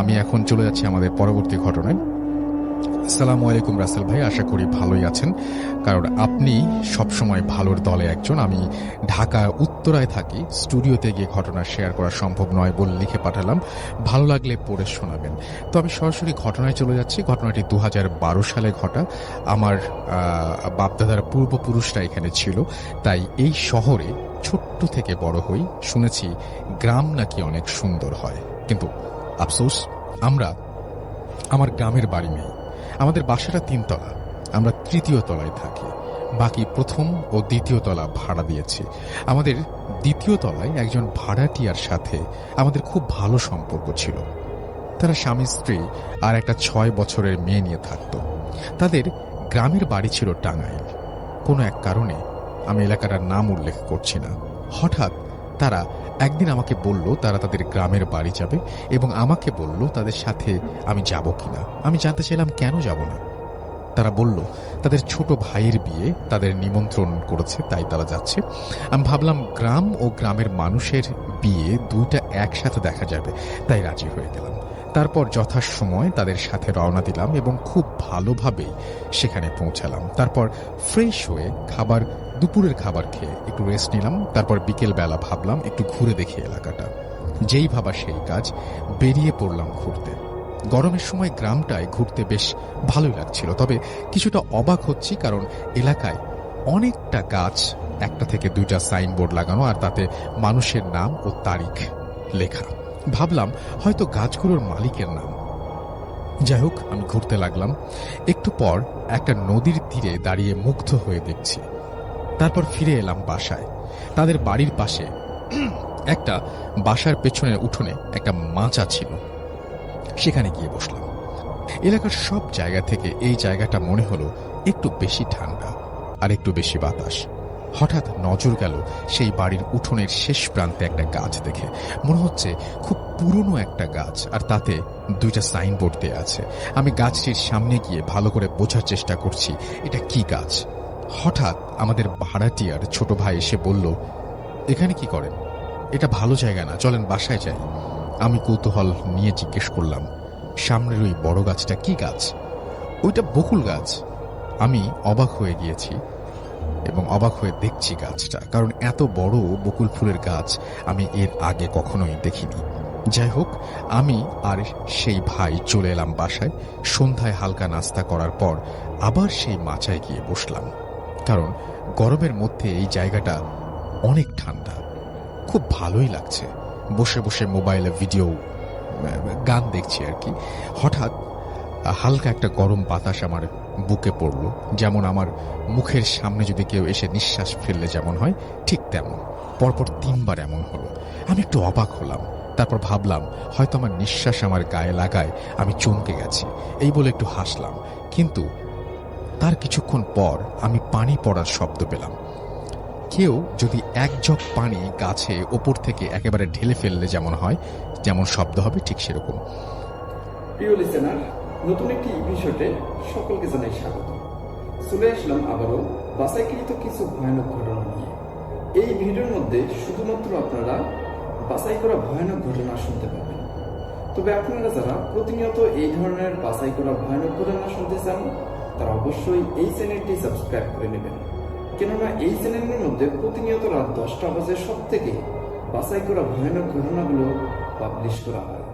আমি এখন চলে যাচ্ছি আমাদের পরবর্তী ঘটনায়। আসসালামু আলাইকুম রাসেল ভাই, আশা করি ভালোই আছেন, কারণ আপনি সবসময় ভালোর দলে একজন। আমি ঢাকা উত্তরায় থাকি, স্টুডিওতে গিয়ে ঘটনা শেয়ার করা সম্ভব নয় বলে লিখে পাঠালাম, ভালো লাগলে পড়ে শোনাবেন। তো আমি সরাসরি ঘটনায় চলে যাচ্ছি। ঘটনাটি 2012 সালে ঘটা। আমার বাপদাদার পূর্বপুরুষরা এখানে ছিল, তাই এই শহরে ছোট্ট থেকে বড় হই। শুনেছি গ্রাম নাকি অনেক সুন্দর হয়, কিন্তু আফসোস আমার গ্রামের বাড়ি নেই। আমাদের বাসাটা 3 তলা, আমরা 3য় তলায় থাকি, বাকি 1ম ও 2য় তলা ভাড়া দিয়েছি। আমাদের 2য় তলায় একজন ভাড়াটিয়ার সাথে আমাদের খুব ভালো সম্পর্ক ছিল। তারা স্বামী স্ত্রী আর একটা 6 বছরের মেয়ে নিয়ে থাকত। তাদের গ্রামের বাড়ি ছিল টাঙ্গাইল। কোনো এক কারণে, আমি এলাকাটার নাম উল্লেখ করছি না, হঠাৎ তারা একদিন আমাকে বলল তারা তাদের গ্রামের বাড়ি যাবে, এবং আমাকে বলল তাদের সাথে আমি যাব কিনা। আমি জানতে চাইলাম কেন যাব না। তারা বলল তাদের ছোট ভাইয়ের বিয়ে, তাদের নিমন্ত্রণ করেছে, তাই তারা যাচ্ছে। আমি ভাবলাম গ্রাম ও গ্রামের মানুষের বিয়ে দুইটা একসাথে দেখা যাবে, তাই রাজি হয়ে গেলাম। তারপর যথাসময় তাদের সাথে রওনা দিলাম এবং খুব ভালোভাবেই সেখানে পৌঁছালাম। তারপর ফ্রেশ হয়ে দুপুরের খাবার খেয়ে একটু রেস্ট নিলাম। তারপর বিকেলবেলা ভাবলাম একটু ঘুরে দেখি এলাকাটা। যেই ভাবা সেই কাজ, বেরিয়ে পড়লাম ঘুরতে। গরমের সময় গ্রামটায় ঘুরতে বেশ ভালোই লাগছিল, তবে কিছুটা অবাক হচ্ছি, কারণ এলাকায় অনেকটা গাছ, একটা থেকে 2টা সাইনবোর্ড লাগানো, আর তাতে মানুষের নাম ও তারিখ লেখা। ভাবলাম হয়তো গাছগুলোর মালিকের নাম। যাই হোক, আমি ঘুরতে লাগলাম। একটু পর একটা নদীর তীরে দাঁড়িয়ে মুগ্ধ হয়ে দেখছি। তারপর ফিরে এলাম বাসায়। তাদের বাড়ির পাশে একটা বাসার পেছনের উঠোনে একটা মাচা ছিল, সেখানে গিয়ে বসলাম। এলাকার সব জায়গা থেকে এই জায়গাটা মনে হলো একটু বেশি ঠান্ডা আর একটু বেশি বাতাস। হঠাৎ নজর গেল সেই বাড়ির উঠোনের শেষ প্রান্তে একটা গাছ দেখে। মনে হচ্ছে খুব পুরনো একটা গাছ, আর তাতে 2টা সাইনবোর্ড দেয়া আছে। আমি গাছটির সামনে গিয়ে ভালো করে বোঝার চেষ্টা করছি এটা কি গাছ। হঠাৎ আমাদের ভাড়াটিয়ার ছোট ভাই এসে বলল, এখানে কি করেন? এটা ভালো জায়গা না, চলেন বাসায় যাই। আমি কৌতূহল নিয়ে জিজ্ঞেস করলাম, সামনের ওই বড় গাছটা কি গাছ? ওইটা বকুল গাছ। আমি অবাক হয়ে গিয়েছি এবং অবাক হয়ে দেখছি গাছটা, কারণ এত বড় বকুল ফুলের গাছ আমি এর আগে কখনোই দেখিনি। যাই হোক, আমি আর সেই ভাই চলে এলাম বাসায়। সন্ধ্যায় হালকা নাস্তা করার পর আবার সেই মাচায় গিয়ে বসলাম, কারণ গরমের মধ্যে এই জায়গাটা অনেক ঠান্ডা, খুব ভালোই লাগছে। বসে বসে মোবাইলে ভিডিও, গান দেখছি আর কি। হঠাৎ হালকা একটা গরম বাতাস আমার বুকে পড়ল, যেমন আমার মুখের সামনে যদি কেউ এসে নিঃশ্বাস ফেললে যেমন হয়, ঠিক তেমন। পরপর 3 বার এমন হলো। আমি একটু অবাক হলাম। তারপর ভাবলাম হয়তো আমার নিঃশ্বাস আমার গায়ে লাগায় আমি চমকে গেছি, এই বলে একটু হাসলাম। কিন্তু তার কিছুক্ষণ পর আমি পানি পড়ার শব্দ পেলাম। কেউ যদি 1 জগ পানি গাছে ওপর থেকে একেবারে ঢেলে ফেললে যেমন হয়, যেমন শব্দ হবে, ঠিক সেরকম। প্রিয় লিসেনার, নতুন একটি এপিসোডে সকলকে জানাই স্বাগত। চলে আসলাম আবারও বাছাইকৃত কিছু ভয়ানক ঘটনা নিয়ে। এই ভিডিওর মধ্যে শুধুমাত্র আপনারা বাছাই করা ভয়ানক ঘটনা শুনতে পাবেন। তবে আপনারা যারা প্রতিনিয়ত এই ধরনের বাছাই করা ভয়ানক ঘটনা শুনতে চান, তারা অবশ্যই এই চ্যানেলটি সাবস্ক্রাইব করে নেবেন, কেননা এই চ্যানেলের মধ্যে প্রতিনিয়ত রাত 10টা বাজে সব থেকে বাছাই করা ভয়ানক ঘটনাগুলো পাবলিশ করা হয়।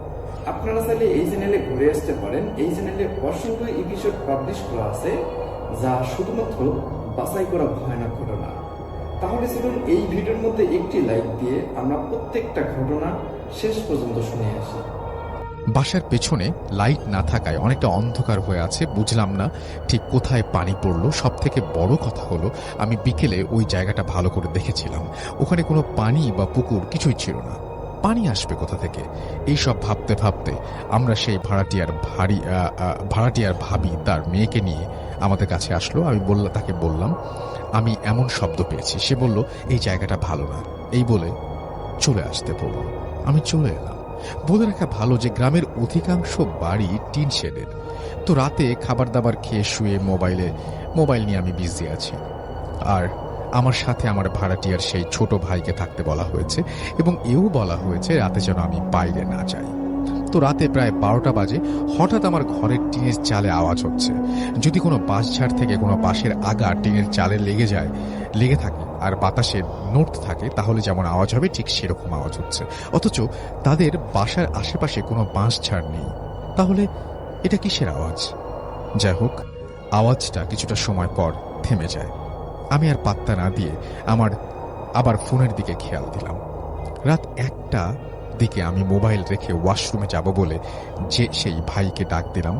আপনারা চাইলে এই চ্যানেলে ঘুরে আসতে পারেন। এই চ্যানেলে অসংখ্য এপিসোড পাবলিশ করা আছে, যা শুধুমাত্র বাছাই করা ভয়ানক ঘটনা। তাহলে চলুন এই ভিডিওর মধ্যে একটি লাইক দিয়ে আমরা প্রত্যেকটা ঘটনা শেষ পর্যন্ত শুনে আসি। বাসার পেছনে লাইট না থাকায় অনেকটা অন্ধকার হয়ে আছে, বুঝলাম না ঠিক কোথায় পানি পড়লো। সব থেকে বড় কথা হলো, আমি বিকেলে ওই জায়গাটা ভালো করে দেখেছিলাম, ওখানে কোনো পানি বা পুকুর কিছুই ছিল না। পানি আসবে কোথা থেকে? এইসব ভাবতে ভাবতে আমরা সেই ভাড়াটিয়ার ভাবি তার মেয়েকে নিয়ে আমাদের কাছে আসলো। তাকে বললাম আমি এমন শব্দ পেয়েছি। সে বলল এই জায়গাটা ভালো না, এই বলে চলে আসতে বলল। আমি চলে এলাম। বলে রাখা ভালো যে গ্রামের অধিকাংশ বাড়ি টিন শেডের। তো রাতে খাবার দাবার খেয়ে শুয়ে মোবাইল নিয়ে আমি বিজি আছি। আর আমার সাথে আমার ভাড়াটিয়ার সেই ছোট ভাইকে থাকতে বলা হয়েছে, এবং এও বলা হয়েছে রাতে যেন আমি বাইরে না যাই। সম্ভবত রাতে প্রায় 12টা বাজে। হঠাৎ আমার ঘরের টিনের চালে আওয়াজ হচ্ছে। যদি কোনো বাঁশঝাড় থেকে কোনো বাঁশের আগা টিনের চালে লেগে থাকে আর বাতাসে নড়তে থাকে, তাহলে যেমন আওয়াজ হবে ঠিক সেরকম আওয়াজ হচ্ছে। অথচ তাদের বাসার আশেপাশে কোনো বাঁশঝাড় নেই। তাহলে এটা কিসের আওয়াজ? যাই হোক, আওয়াজটা কিছুটা সময় পর থেমে যায়। আমি আর পাত্তা না দিয়ে আবার ফোনের দিকে খেয়াল দিলাম। রাত 1টা দিকে আমি মোবাইল রেখে ওয়াশরুমে যাব বলে সেই ভাইকে ডাক দিলাম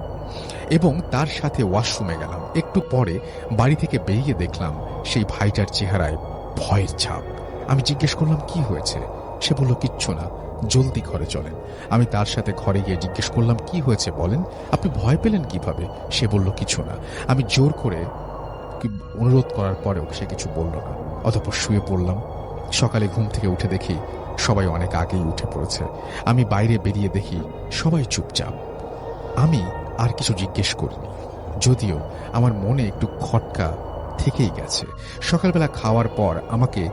এবং তার সাথে ওয়াশরুমে গেলাম। একটু পরে বাড়ি থেকে বেরিয়ে দেখলাম সেই ভাইটার চেহারায় ভয়ের ছাপ। আমি জিজ্ঞেস করলাম, কি হয়েছে? সে বলল, কিচ্ছু না, জলদি ঘরে চলেন। আমি তার সাথে ঘরে গিয়ে জিজ্ঞেস করলাম, কি হয়েছে বলেন, আপনি ভয় পেলেন কিভাবে? সে বলল, কিছু না। আমি জোর করে অনুরোধ করার পরেও সে কিছু বলল না। অতঃপর শুয়ে পড়লাম। সকালে ঘুম থেকে উঠে দেখি সবাই অনেক আগেই উঠে পড়েছে। আমি বাইরে বেরিয়ে দেখি সবাই চুপচাপ। আমি আর কিছু জিজ্ঞেস করিনি, যদিও আমার মনে একটু খটকা থেকেই গেছে। সকালবেলা খাওয়ার পর আমাকে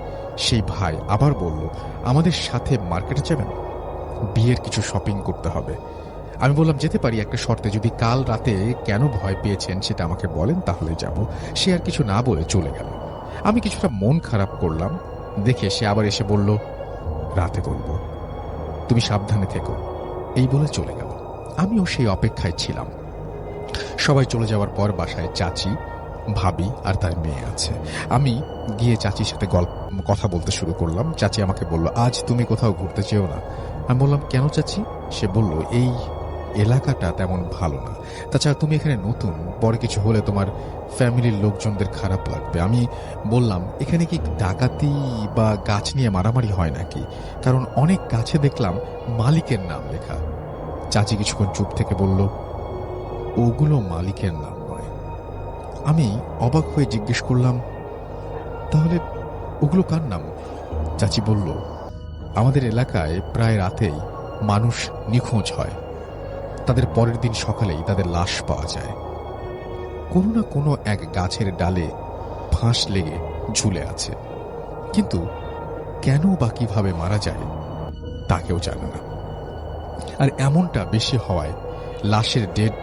সেই ভাই আবার বলল, আমাদের সাথে মার্কেটে যাবেন, বিয়ের কিছু শপিং করতে হবে। আমি বললাম, যেতে পারি, একটা শর্তে, যদি কাল রাতে কেন ভয় পেয়েছেন সেটা আমাকে বলেন, তাহলে যাব। সে আর কিছু না বলে চলে গেল। আমি কিছুটা মন খারাপ করলাম দেখে সে আবার এসে বলল, রাতে বলবো, তুমি সাবধানে থেকো, এই বলে চলে গেল। আমিও সেই অপেক্ষায় ছিলাম। সবাই চলে যাওয়ার পর বাসায় চাচি, ভাবি আর তার মেয়ে আছে। আমি গিয়ে চাচির সাথে কথা বলতে শুরু করলাম। চাচি আমাকে বলল, আজ তুমি কোথাও ঘুরতে চেও না? আমি বললাম, কেন চাচি? সে বলল, এই এলাকাটা তেমন ভালো না, তাছাড়া তুমি এখানে নতুন, পরে কিছু হলে তোমার ফ্যামিলির লোকজনদের খারাপ লাগবে। আমি বললাম, এখানে কি ডাকাতি বা গাছ নিয়ে মারামারি হয় নাকি? কারণ অনেক গাছে দেখলাম মালিকের নাম লেখা। চাচি কিছুক্ষণ চুপ থেকে বলল, ওগুলো মালিকের নাম নয়। আমি অবাক হয়ে জিজ্ঞেস করলাম, তাহলে ওগুলো কার নাম? চাচি বলল, আমাদের এলাকায় প্রায় রাতেই মানুষ নিখোঁজ হয়, তাদের পরের দিন সকালেই তাদের লাশ পাওয়া যায়। কোনো না কোনো এক গাছের ডালে ফাঁস লেগে ঝুলে আছে, কিন্তু কেন বা কিভাবে মারা যায় তা কেউ জানে না। আর এমনটা বেশি হওয়ায় লাশের ডেড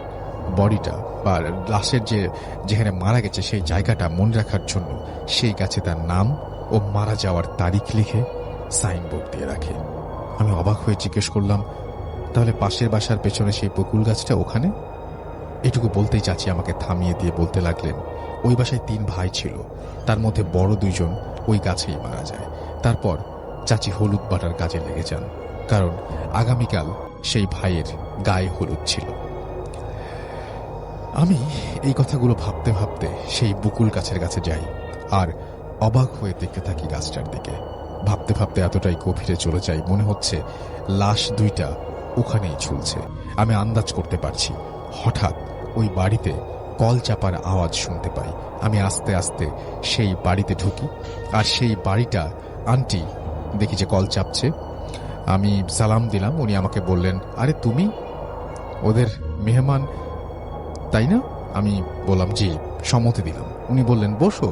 বডিটা বা লাশের যেখানে মারা গেছে সেই জায়গাটা মনে রাখার জন্য সেই গাছে তার নাম ও মারা যাওয়ার তারিখ লিখে সাইনবোর্ড দিয়ে রাখে। আমি অবাক হয়ে জিজ্ঞেস করলাম, তাহলে পাশের বাসার পেছনে সেই বকুল গাছটা ওখানে? এটুকু বলতেই চাচি আমাকে থামিয়ে দিয়ে বলতে লাগলেন, ওই বাসায় 3 ভাই ছিল, তার মধ্যে বড় 2 জন ওই গাছেই মারা যায়। তারপর চাচি হলুদ বাটার কাজে লেগে যান, কারণ আগামীকাল সেই ভাইয়ের গায়ে হলুদ ছিল। আমি এই কথাগুলো ভাবতে ভাবতে সেই বকুল গাছের কাছে যাই আর অবাক হয়ে দেখতে থাকি গাছটার দিকে। ভাবতে ভাবতে এতটাই গভীরে চলে যাই, মনে হচ্ছে লাশ 2টা ওখানেই ঝুলছে। আমি আন্দাজ করতে পারছি। হঠাৎ ওই বাড়িতে কল চাপার আওয়াজ শুনতে পাই। আমি আস্তে আস্তে সেই বাড়িতে ঢুকি আর সেই বাড়িটা আন্টি দেখি যে কল চাপছে। আমি সালাম দিলাম। উনি আমাকে বললেন, আরে তুমি ওদের মেহমান তাই না? আমি বললাম, জি, সম্মতি দিলাম। উনি বললেন, বসো।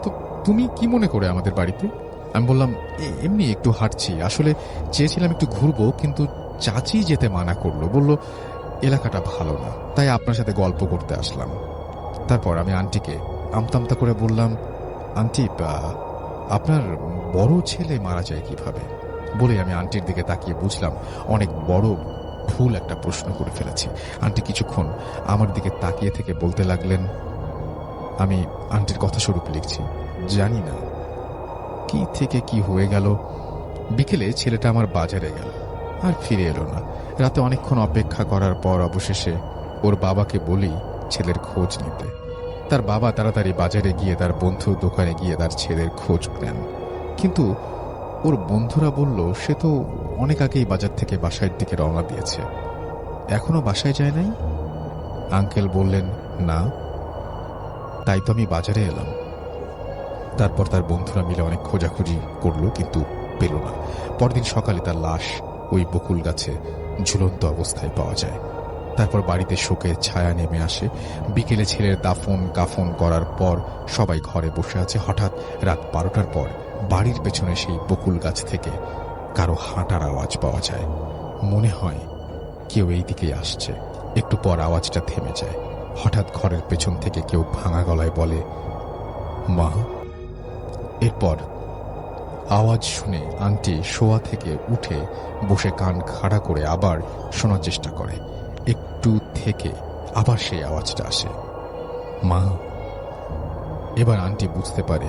তো তুমি কি মনে করে আমাদের বাড়িতে? আমি বললাম, এমনি একটু হাঁটছি, আসলে চেয়েছিলাম একটু ঘুরবো, কিন্তু চাচি যেতে মানা করলো, বলল এলাকাটা ভালো না, তাই আপনার সাথে গল্প করতে আসলাম। তারপর আমি আন্টিকে আমতামতা করে বললাম, আন্টি, আপনার বড় ছেলে মারা যায় কিভাবে? বলে আমি আন্টির দিকে তাকিয়ে বুঝলাম অনেক বড় ভুল একটা প্রশ্ন করে ফেলেছি। আন্টি কিছুক্ষণ আমার দিকে তাকিয়ে থেকে বলতে লাগলেন, আমি আন্টির কথা স্বরূপ লিখছি, জানি না কি থেকে কি হয়ে গেল। বিকেলে ছেলেটা আমার বাজারে গেল, আর ফিরে এলো না। রাতে অনেকক্ষণ অপেক্ষা করার পর অবশেষে ওর বাবাকে বলি ছেলের খোঁজ নিতে। তার বাবা তাড়াতাড়ি বাজারে গিয়ে তার বন্ধুর দোকানে গিয়ে তার ছেলের খোঁজ নেন, কিন্তু ওর বন্ধুরা বলল সে তো অনেক আগেই বাজার থেকে বাসার দিকে রওনা দিয়েছে, এখনো বাসায় যায় নাই। আঙ্কেল বললেন, না, তাই তো আমি বাজারে এলাম। তারপর তার বন্ধুরা মিলে অনেক খোঁজাখুঁজি করলো, কিন্তু পেল না। পরদিন সকালে তার লাশ ওই বকুল গাছে ঝুলন্ত অবস্থায় পাওয়া যায়। তারপর বাড়িতে শোকের ছায়া নেমে আসে। বিকেলে ছেলের দাফন কাফন করার পর সবাই ঘরে বসে আছে। হঠাৎ রাত 12টার পর বাড়ির পেছনে সেই বকুল গাছ থেকে কারো হাঁটার আওয়াজ পাওয়া যায়। মনে হয় কেউ এই দিকেই আসছে। একটু পর আওয়াজটা থেমে যায়। হঠাৎ ঘরের পেছন থেকে কেউ ভাঙা গলায় বলে, মা। এরপর আওয়াজ শুনে আন্টি শোয়া থেকে উঠে বসে কান খাড়া করে আবার শোনার চেষ্টা করে। একটু থেকে আবার সেই আওয়াজটা আসে, মা। এবার আন্টি বুঝতে পারে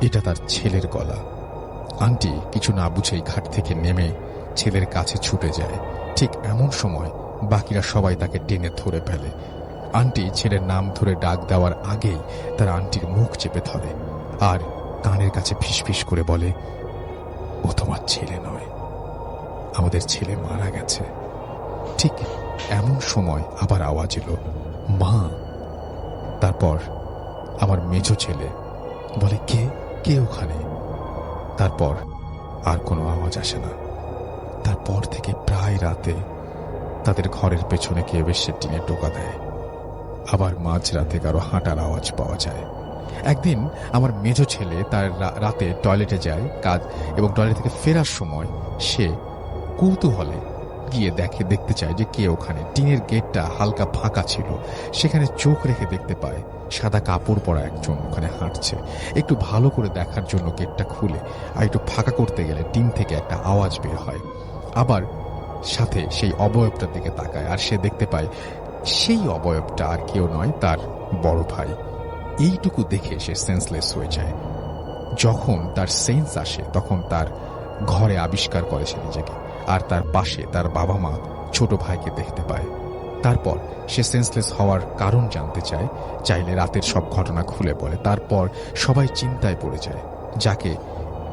এটা তার ছেলের গলা। আন্টি কিছু না বুঝেই ঘাট থেকে নেমে ছেলের কাছে ছুটে যায়। ঠিক এমন সময় বাকিরা সবাই তাকে টেনে ধরে ফেলে। আন্টি ছেলের নাম ধরে ডাক দেওয়ার আগেই তার আন্টির মুখ চেপে ধরে আর কানের কাছে ফিসফিস করে বলে, ও তোমার ছেলে নয়, আমাদের ছেলে মারা গেছে। ঠিক এমন সময় আবার আওয়াজ এলো, মা। তারপর আমার মেজো ছেলে বলে, কে কে ওখানে? তারপর আর কোনো আওয়াজ আসে না। তারপর থেকে প্রায় রাতে তাদের ঘরের পেছনে কেউ এসে টিনে টোকা দেয়। আবার মাঝরাতে কারো হাঁটার আওয়াজ পাওয়া যায়। একদিন আমার মেজো ছেলে তার রাতে টয়লেটে যায় কাজ, এবং টয়লেট থেকে ফেরার সময় সে কৌতূহলে গিয়ে দেখতে চায় যে কে ওখানে। টিনের গেটটা হালকা ফাঁকা ছিল, সেখানে চোখ রেখে দেখতে পায় সাদা কাপড় পরা একজন ওখানে হাঁটছে। একটু ভালো করে দেখার জন্য গেটটা খুলে আর একটু ফাঁকা করতে গেলে টিন থেকে একটা আওয়াজ বের হয়। আবার সাথে সেই অবয়বটার দিকে তাকায় আর সে দেখতে পায় সেই অবয়বটা আর কেউ নয়, তার বড় ভাই। এইটুকু দেখে সে সেন্সলেস হয়ে যায়। যখন তার সেন্স আসে তখন তার ঘরে আবিষ্কার করে সে নিজেকে, আর তার পাশে তার বাবা মা ছোট ভাইকে দেখতে পায়। তারপর সে সেন্সলেস হওয়ার কারণ জানতে চাইলে রাতের সব ঘটনা খুলে বলে। তারপর সবাই চিন্তায় পড়ে যায়, যাকে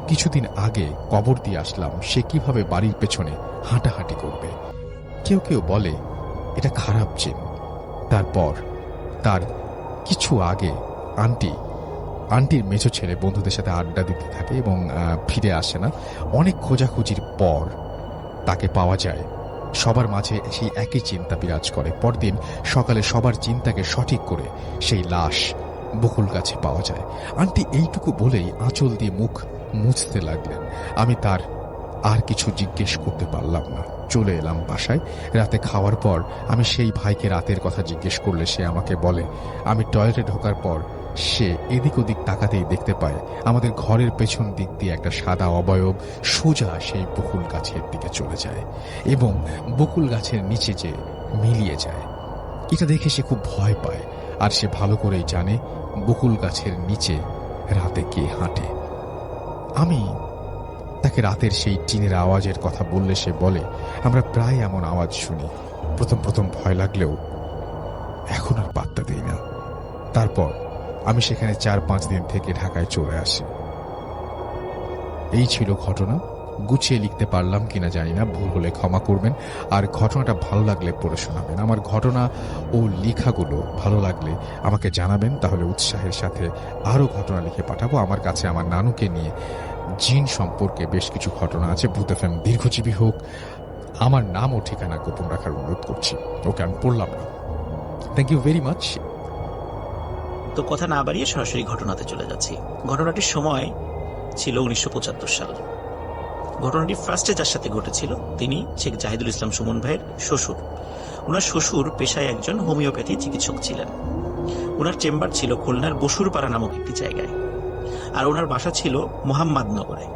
কিছুদিন আগে কবর দিয়ে আসলাম সে কিভাবে বাড়ির পেছনে হাঁটাহাঁটি করবে। কেউ কেউ বলে এটা খারাপ জিন। তারপর তার কিছু আগে আন্টির মেজো ছেলে বন্ধুদের সাথে আড্ডা দিতে থাকে এবং ফিরে আসে না। অনেক খোঁজাখুঁজির পর তাকে পাওয়া যায়। সবার মাঝে সেই একই চিন্তা বিরাজ করে। পরদিন সকালে সবার চিন্তাকে সঠিক করে সেই লাশ বকুল গাছে পাওয়া যায়। আন্টি এইটুকু বলেই আঁচল দিয়ে মুখ মুছতে লাগলেন। আমি তার আর কিছু জিজ্ঞেস করতে পারলাম না। চলে এলাম বাসায়। রাতে খাওয়ার পর আমি সেই ভাইকে রাতের কথা জিজ্ঞেস করলে সে আমাকে বলে, আমি টয়লেটে ঢোকার পর সে এদিক ওদিক তাকাতেই দেখতে পায় আমাদের ঘরের পেছন দিক দিয়ে একটা সাদা অবয়ব সোজা সেই বকুল গাছের দিকে চলে যায় এবং বকুল গাছের নিচে যে মিলিয়ে যায়। এটা দেখে সে খুব ভয় পায়, আর সে ভালো করেই জানে বকুল গাছের নিচে রাতে কে হাঁটে। আমি তাকে রাতের সেই টিনের আওয়াজের কথা বললে সে বলে, আমরা প্রায় এমন আওয়াজ শুনি। প্রথম ভয় লাগলেও এখন আর পাত্তা দিই না। তারপর আমি সেখানে 4-5 দিন থেকে ঢাকায় চলে আসি। এই ছিল ঘটনা। গুছিয়ে লিখতে পারলাম কিনা জানি না, ভুল হলে ক্ষমা করবেন। আর ঘটনাটা ভালো লাগলে পড়ে শোনাবেন। আমার ঘটনা ও লেখাগুলো ভালো লাগলে আমাকে জানাবেন, তাহলে উৎসাহের সাথে আরও ঘটনা লিখে পাঠাবো। আমার কাছে আমার নানুকে নিয়ে জিন সম্পর্কে বেশ কিছু ঘটনা আছে। ভূত এফএম দীর্ঘজীবী হোক। আমার নাম ও ঠিকানা গোপন রাখার অনুরোধ করছি। ওকে, আমি পড়লাম না। Thank you very much. তো কথা না বাড়িয়ে সরাসরি ঘটনাতে চলে যাচ্ছি। ঘটনাটির সময় ছিল 1975 সাল। ঘটনাটি ফার্স্টে যার সাথে ঘটেছিল তিনি শেখ জাহিদুল ইসলাম সুমন ভাইয়ের শ্বশুর। ওনার শ্বশুর পেশায় একজন হোমিওপ্যাথি চিকিৎসক ছিলেন। ওনার চেম্বার ছিল খুলনার বসুরপাড়া নামক একটি জায়গায়, আর ওনার বাসা ছিল মোহাম্মদনগরে।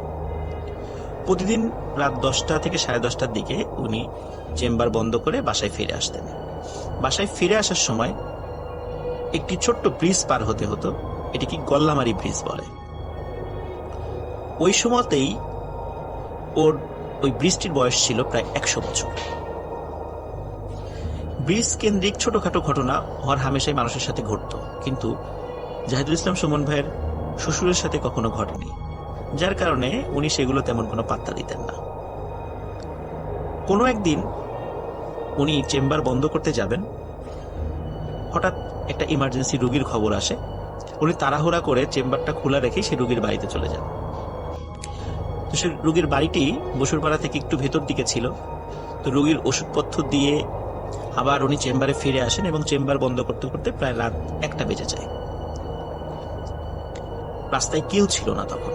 প্রতিদিন রাত 10টা থেকে 10:30টার দিকে উনি চেম্বার বন্ধ করে বাসায় ফিরে আসতেন। বাসায় ফিরে আসার সময় একটি ছোট্ট ব্রিজ পার হতে হতো, এটিকে গল্লামারি ব্রিজ বলে। ওই সময়তেই ওর ওই ব্রিজটির বয়স ছিল প্রায় 100 বছর। ব্রিজ কেন্দ্রিক ছোটখাটো ঘটনা হর হামেশাই মানুষের সাথে ঘটত, কিন্তু জাহিদুল ইসলাম সুমন ভাইয়ের শ্বশুরের সাথে কখনো ঘটেনি, যার কারণে উনি সেগুলো তেমন কোনো পাত্তা দিতেন না। কোনো একদিন উনি চেম্বার বন্ধ করতে যাবেন, হঠাৎ একটা ইমার্জেন্সি রোগীর খবর আসে। উনি তাড়াহুড়া করে চেম্বারটা খোলা রেখে সে রোগীর বাড়িতে চলে যান। তো সে রোগীর বাড়িটি বসুরপাড়া থেকে একটু ভেতর দিকে ছিল। তো রোগীর ওষুধপত্র দিয়ে আবার উনি চেম্বারে ফিরে আসেন এবং চেম্বার বন্ধ করতে করতে প্রায় রাত 1টা বেজে যায়। রাস্তায় কেউ ছিল না তখন।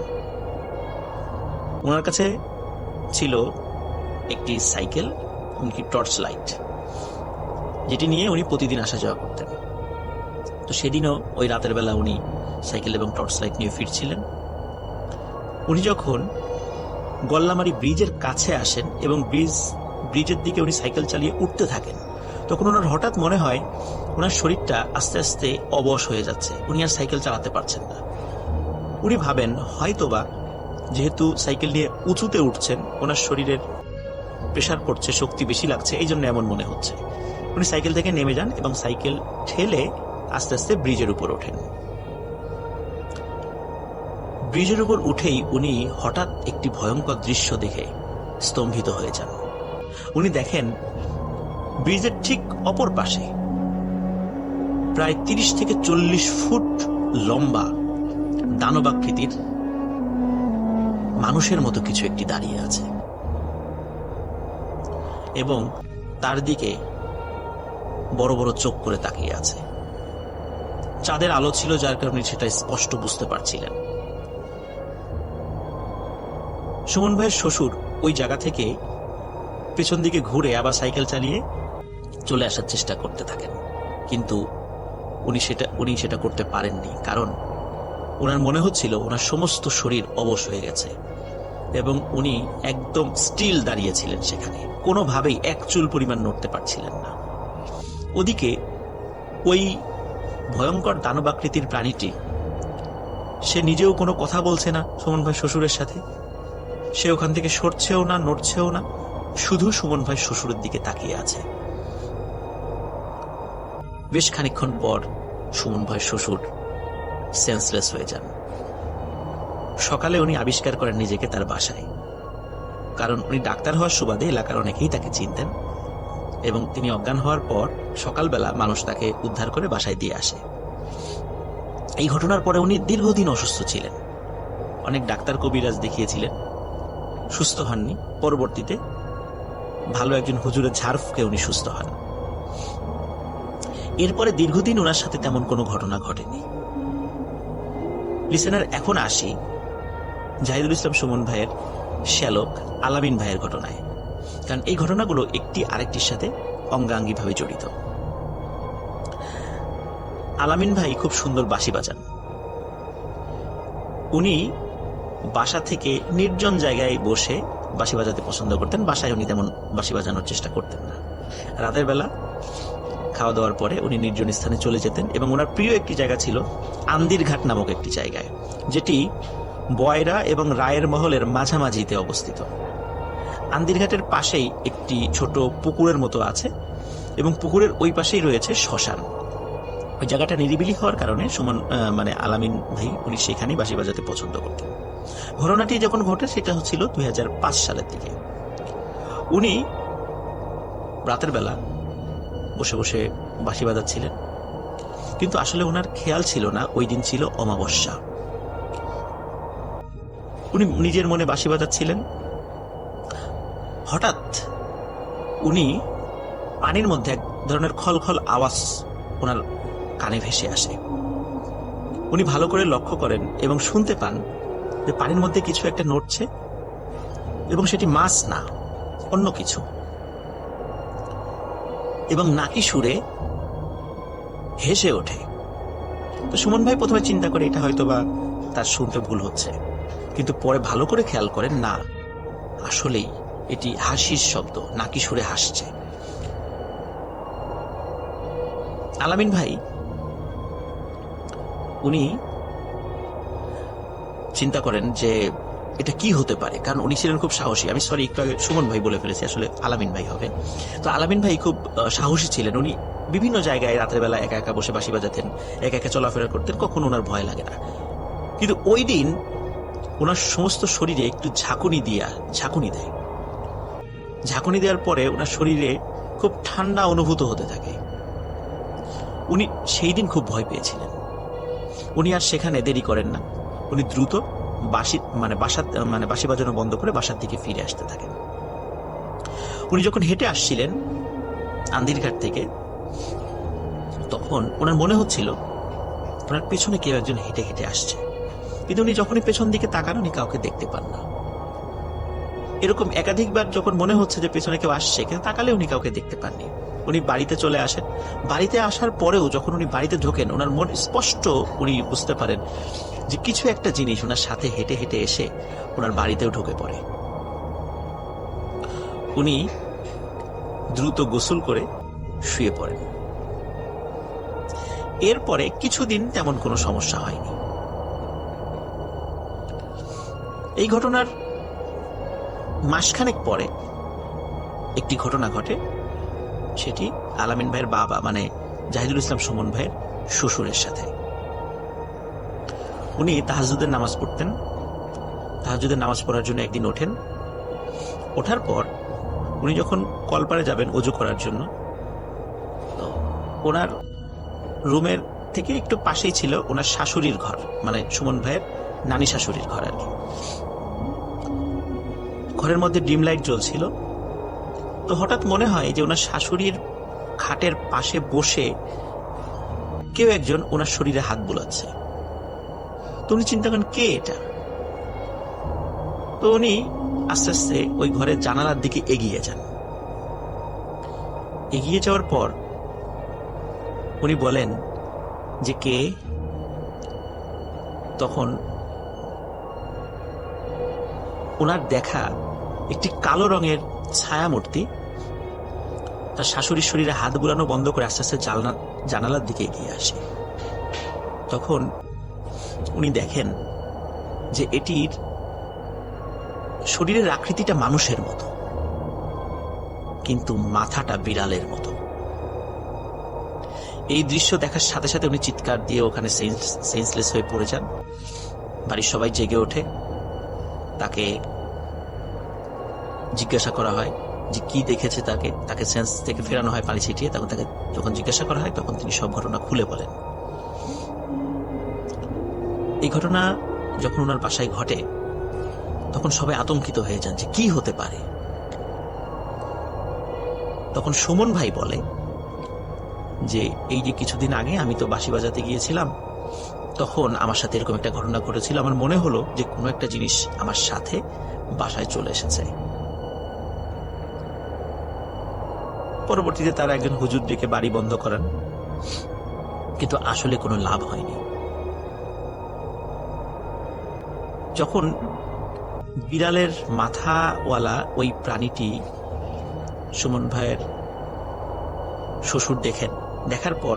ওনার কাছে ছিল একটি সাইকেল, এমনকি টর্চ লাইট, যেটি নিয়ে উনি প্রতিদিন আসা যাওয়া করতেন। তো সেদিনও ওই রাতের বেলা উনি সাইকেল এবং টর্চ লাইট নিয়ে ফিরছিলেন। উনি যখন গল্লামারি ব্রিজের কাছে আসেন এবং ব্রিজের দিকে উনি সাইকেল চালিয়ে উঠতে থাকেন, তখন ওনার হঠাৎ মনে হয় ওনার শরীরটা আস্তে আস্তে অবশ হয়ে যাচ্ছে, উনি আর সাইকেল চালাতে পারছেন না। উনি ভাবেন হয়তোবা যেহেতু সাইকেল নিয়ে উঁচুতে উঠছেন, ওনার শরীরের প্রেসার পড়ছে, শক্তি বেশি লাগছে, এই জন্য এমন মনে হচ্ছে। উনি সাইকেল থেকে নেমে যান এবং সাইকেল ঠেলে আস্তে আস্তে ব্রিজের উপর ওঠেন। ব্রিজের উপর উঠেই উনি হঠাৎ একটি ভয়ঙ্কর দৃশ্য দেখে স্তম্ভিত হয়ে যান। উনি দেখেন ব্রিজের ঠিক অপর পাশে প্রায় 30 থেকে 40 ফুট লম্বা দানবাকৃতির মানুষের মতো কিছু একটি দাঁড়িয়ে আছে এবং তার দিকে বড় বড় চোখ করে তাকিয়ে আছে। চাঁদের আলো ছিল, যার কারণে সেটা স্পষ্ট বুঝতে পারছিলেন। সুমন ভাইয়ের শ্বশুর ওই জায়গা থেকে পেছন দিকে ঘুরে আবার সাইকেল চালিয়ে চলে আসার চেষ্টা করতে থাকেন, কিন্তু উনি সেটা করতে পারেননি, কারণ ওনার মনে হচ্ছিল ওনার সমস্ত শরীর অবশ হয়ে গেছে এবং উনি একদম স্টিল দাঁড়িয়েছিলেন সেখানে, কোনোভাবেই এক চুল পরিমাণ নড়তে পারছিলেন না। ওদিকে ওই ভয়ঙ্কর দানবাকৃতির প্রাণীটি, সে নিজেও কোনো কথা বলছে না সুমন ভাই শ্বশুরের সাথে, সে ওখান থেকে সরছেও না, নড়ছেও না, শুধু সুমন ভাই শ্বশুরের দিকে তাকিয়ে আছে। বেশ খানিকক্ষণ পর সুমন ভাই শ্বশুর সেন্সলেস হয়ে যান। সকালে উনি আবিষ্কার করেন নিজেকে তার বাসায়, কারণ উনি ডাক্তার হওয়ার সুবাদে এলাকার অনেকেই তাকে চিনতেন এবং তিনি অজ্ঞান হওয়ার পর সকালবেলা মানুষ তাকে উদ্ধার করে বাসায় দিয়ে আসে। এই ঘটনার পরে উনি দীর্ঘদিন অসুস্থ ছিলেন, অনেক ডাক্তার কবিরাজ দেখিয়েছিলেন, সুস্থ হননি। পরবর্তীতে ভালো একজন হুজুরের ঝাড় ফুঁকে উনি সুস্থ হন। এরপরে দীর্ঘদিন ওনার সাথে তেমন কোনো ঘটনা ঘটেনি। লিসেনার, এখন আসি জাহিদুল ইসলাম সুমন ভাইয়ের শ্যালক আলামিন ভাইয়ের ঘটনায়, কারণ এই ঘটনাগুলো একটি আরেকটির সাথে অঙ্গাঙ্গিভাবে জড়িত। আলামিন ভাই খুব সুন্দর বাঁশি বাজান। উনি বাসা থেকে নির্জন জায়গায় বসে বাঁশি বাজাতে পছন্দ করতেন। বাসায় উনি তেমন বাঁশি বাজানোর চেষ্টা করতেন না। রাতের বেলা খাওয়া দাওয়ার পরে উনি নির্জন স্থানে চলে যেতেন এবং ওনার প্রিয় একটি জায়গা ছিল আন্দিরঘাট নামক একটি জায়গায়, যেটি বয়রা এবং রায়ের মহলের মাঝামাঝিতে অবস্থিত। আন্দিরঘাটের পাশেই একটি ছোট পুকুরের মতো আছে এবং পুকুরের ওই পাশেই রয়েছে শ্মশান। ওই জায়গাটা নিরিবিলি হওয়ার কারণে আলামিন ভাই উনি সেখানেই বাঁশি বাজাতে পছন্দ করতেন। ঘটনাটি যখন ঘটে সেটা হচ্ছিল 2005 সালের দিকে। উনি রাতের বেলা বসে বসে বাঁশি বাজাচ্ছিলেন, কিন্তু আসলে ওনার খেয়াল ছিল না ওই দিন ছিল অমাবস্যা। উনি নিজের মনে বাঁশি বাজাচ্ছিলেন, হঠাৎ উনি পানির মধ্যে এক ধরনের খলখল আওয়াজ ওনার কানে ভেসে আসে। উনি ভালো করে লক্ষ্য করেন এবং শুনতে পান যে পানির মধ্যে কিছু একটা নড়ছে এবং সেটি মাছ না, অন্য কিছু, এবং নাকি সুরে হেসে ওঠে। তো সুমন ভাই প্রথমে চিন্তা করে এটা হয়তোবা তার শুনতে ভুল হচ্ছে, কিন্তু পরে ভালো করে খেয়াল করেন না, আসলেই এটি হাসির শব্দ, নাকি সুরে হাসছে। আলামিন ভাই উনি চিন্তা করেন যে এটা কি হতে পারে, কারণ উনি ছিলেন খুব সাহসী। আমি সরি, একটু আগে সুমন ভাই বলে ফেলেছি, আসলে আলামিন ভাই হবে। তো আলামিন ভাই খুব সাহসী ছিলেন। উনি বিভিন্ন জায়গায় রাতের বেলা একা একা বসে বাঁশি বাজাতেন, একা একা চলাফেরা করতেন, কখনো ওনার ভয় লাগে না। কিন্তু ওই দিন ওনার সমস্ত শরীরে একটু ঝাঁকুনি দেয়। ঝাঁকুনি দেওয়ার পরে ওনার শরীরে খুব ঠান্ডা অনুভূত হতে থাকে। উনি সেই দিন খুব ভয় পেয়েছিলেন। উনি আর সেখানে দেরি করেন না, উনি দ্রুত বাঁশি বাজানো বন্ধ করে বাসার দিকে ফিরে আসতে থাকেন। উনি যখন হেঁটে আসছিলেন আন্দিরঘাট থেকে, তখন ওনার মনে হচ্ছিল ওনার পেছনে কেউ একজন হেঁটে হেঁটে আসছে, কিন্তু উনি যখনই পেছন দিকে তাকান উনি কাউকে দেখতে পান না। এরকম একাধিকবার যখন মনে হচ্ছে যে পেছনে কেউ আসছে, কিন্তু তাকালে উনি কাউকে দেখতে পাননি। উনি বাড়িতে চলে আসেন। বাড়িতে আসার পরেও যখন উনি বাড়িতে ঢোকেন, ওনার মন স্পষ্ট উনি বুঝতে পারেন যে কিছু একটা জিনিস ওনার সাথে হেঁটে হেঁটে এসে ওনার বাড়িতেও ঢুকে পড়ে। উনি দ্রুত গোসল করে শুয়ে পড়েন। এরপরে কিছুদিন তেমন কোনো সমস্যা হয়নি। এই ঘটনার মাসখানেক পরে একটি ঘটনা ঘটে। সেটি আলামিন ভাইয়ের বাবা মানে জাহিদুল ইসলাম সুমন ভাইয়ের শ্বশুরের সাথে। উনি তাহাজ্জুদের নামাজ পড়তেন। তাহাজ্জুদের নামাজ পড়ার জন্য একদিন ওঠেন। ওঠার পর উনি যখন কলপারে যাবেন ওযু করার জন্য, তো ওনার রুমের থেকে একটু পাশেই ছিল ওনার শাশুড়ির ঘর, মানে সুমন ভাইয়ের নানি শাশুড়ির ঘর আর কি। ঘরের মধ্যে ডিম লাইট জ্বলছিল। তো হঠাৎ মনে হয় যে ওনার শাশুড়ির খাটের পাশে বসে কেউ একজন ওনার শরীরে হাত বুলাচ্ছে। তো উনি চিন্তা করেন কে এটা। তো উনি আস্তে আস্তে ওই ঘরের জানালার দিকে এগিয়ে যান। এগিয়ে যাওয়ার পর উনি বলেন যে কে। তখন ওনার দেখা একটি কালো রঙের ছায়ামূর্তি তার শাশুড়ির শরীরে হাত বুলানো বন্ধ করে আস্তে আস্তে জানালার দিকে এগিয়ে আসে। তখন উনি দেখেন যে এটির শরীরের আকৃতিটা মানুষের মতো, কিন্তু মাথাটা বিড়ালের মতো। এই দৃশ্য দেখার সাথে সাথে উনি চিৎকার দিয়ে ওখানে সেন্সলেস হয়ে পড়ে যান। বাড়ির সবাই জেগে ওঠে। তাকে জিজ্ঞাসা করা হয় যে কি দেখেছে। তাকে সেন্স থেকে ফেরানো হয় পানি ছিটিয়ে। তখন তাকে যখন জিজ্ঞাসা করা হয় তখন তিনি সব ঘটনা খুলে বলেন। এই ঘটনা যখন ওনার বাসায় ঘটে তখন সবাই আতঙ্কিত হয়ে যান যে কি হতে পারে। তখন সুমন ভাই বলে যে এই যে কিছুদিন আগে আমি তো বাঁশি বাজাতে গিয়েছিলাম, তখন আমার সাথে এরকম একটা ঘটনা ঘটেছিল। আমার মনে হলো যে কোনো একটা জিনিস আমার সাথে বাসায় চলে এসেছে। পরবর্তীতে তারা একজন হুজুর ডেকে বাড়ি বন্ধ করান, কিন্তু আসলে কোনো লাভ হয়নি। যখন বিড়ালের মাথাওয়ালা ওই প্রাণীটি সুমন ভাইয়ের শ্বশুর দেখেন, দেখার পর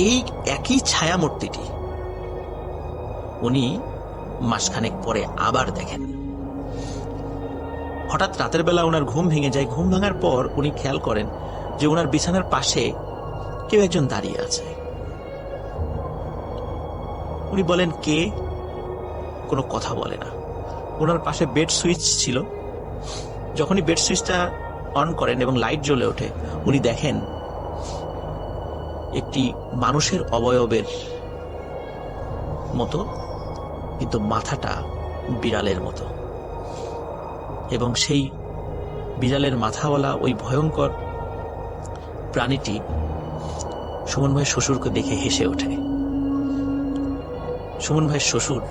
এই একই ছায়ামূর্তিটি উনি মাসখানেক পরে আবার দেখেন। হঠাৎ রাতের বেলা ওনার ঘুম ভেঙে যায়। ঘুম ভাঙার পর উনি খেয়াল করেন যে ওনার বিছানার পাশে কেউ একজন দাঁড়িয়ে আছে। উনি বলেন কে? কোনো কথা বলে না। ওনার পাশে বেড সুইচ ছিল। যখনই বেড সুইচটা অন করেন এবং লাইট জ্বলে ওঠে, উনি দেখেন একটি মানুষের অবয়বের মতো, কিন্তু মাথাটা বিড়ালের মতো। এবং সেই বিড়ালের মাথাওয়ালা ওই ভয়ঙ্কর প্রাণীটি সুমন ভাইয়ের শ্বশুরকে দেখে হেসে ওঠে। সুমন ভাইয়ের শ্বশুর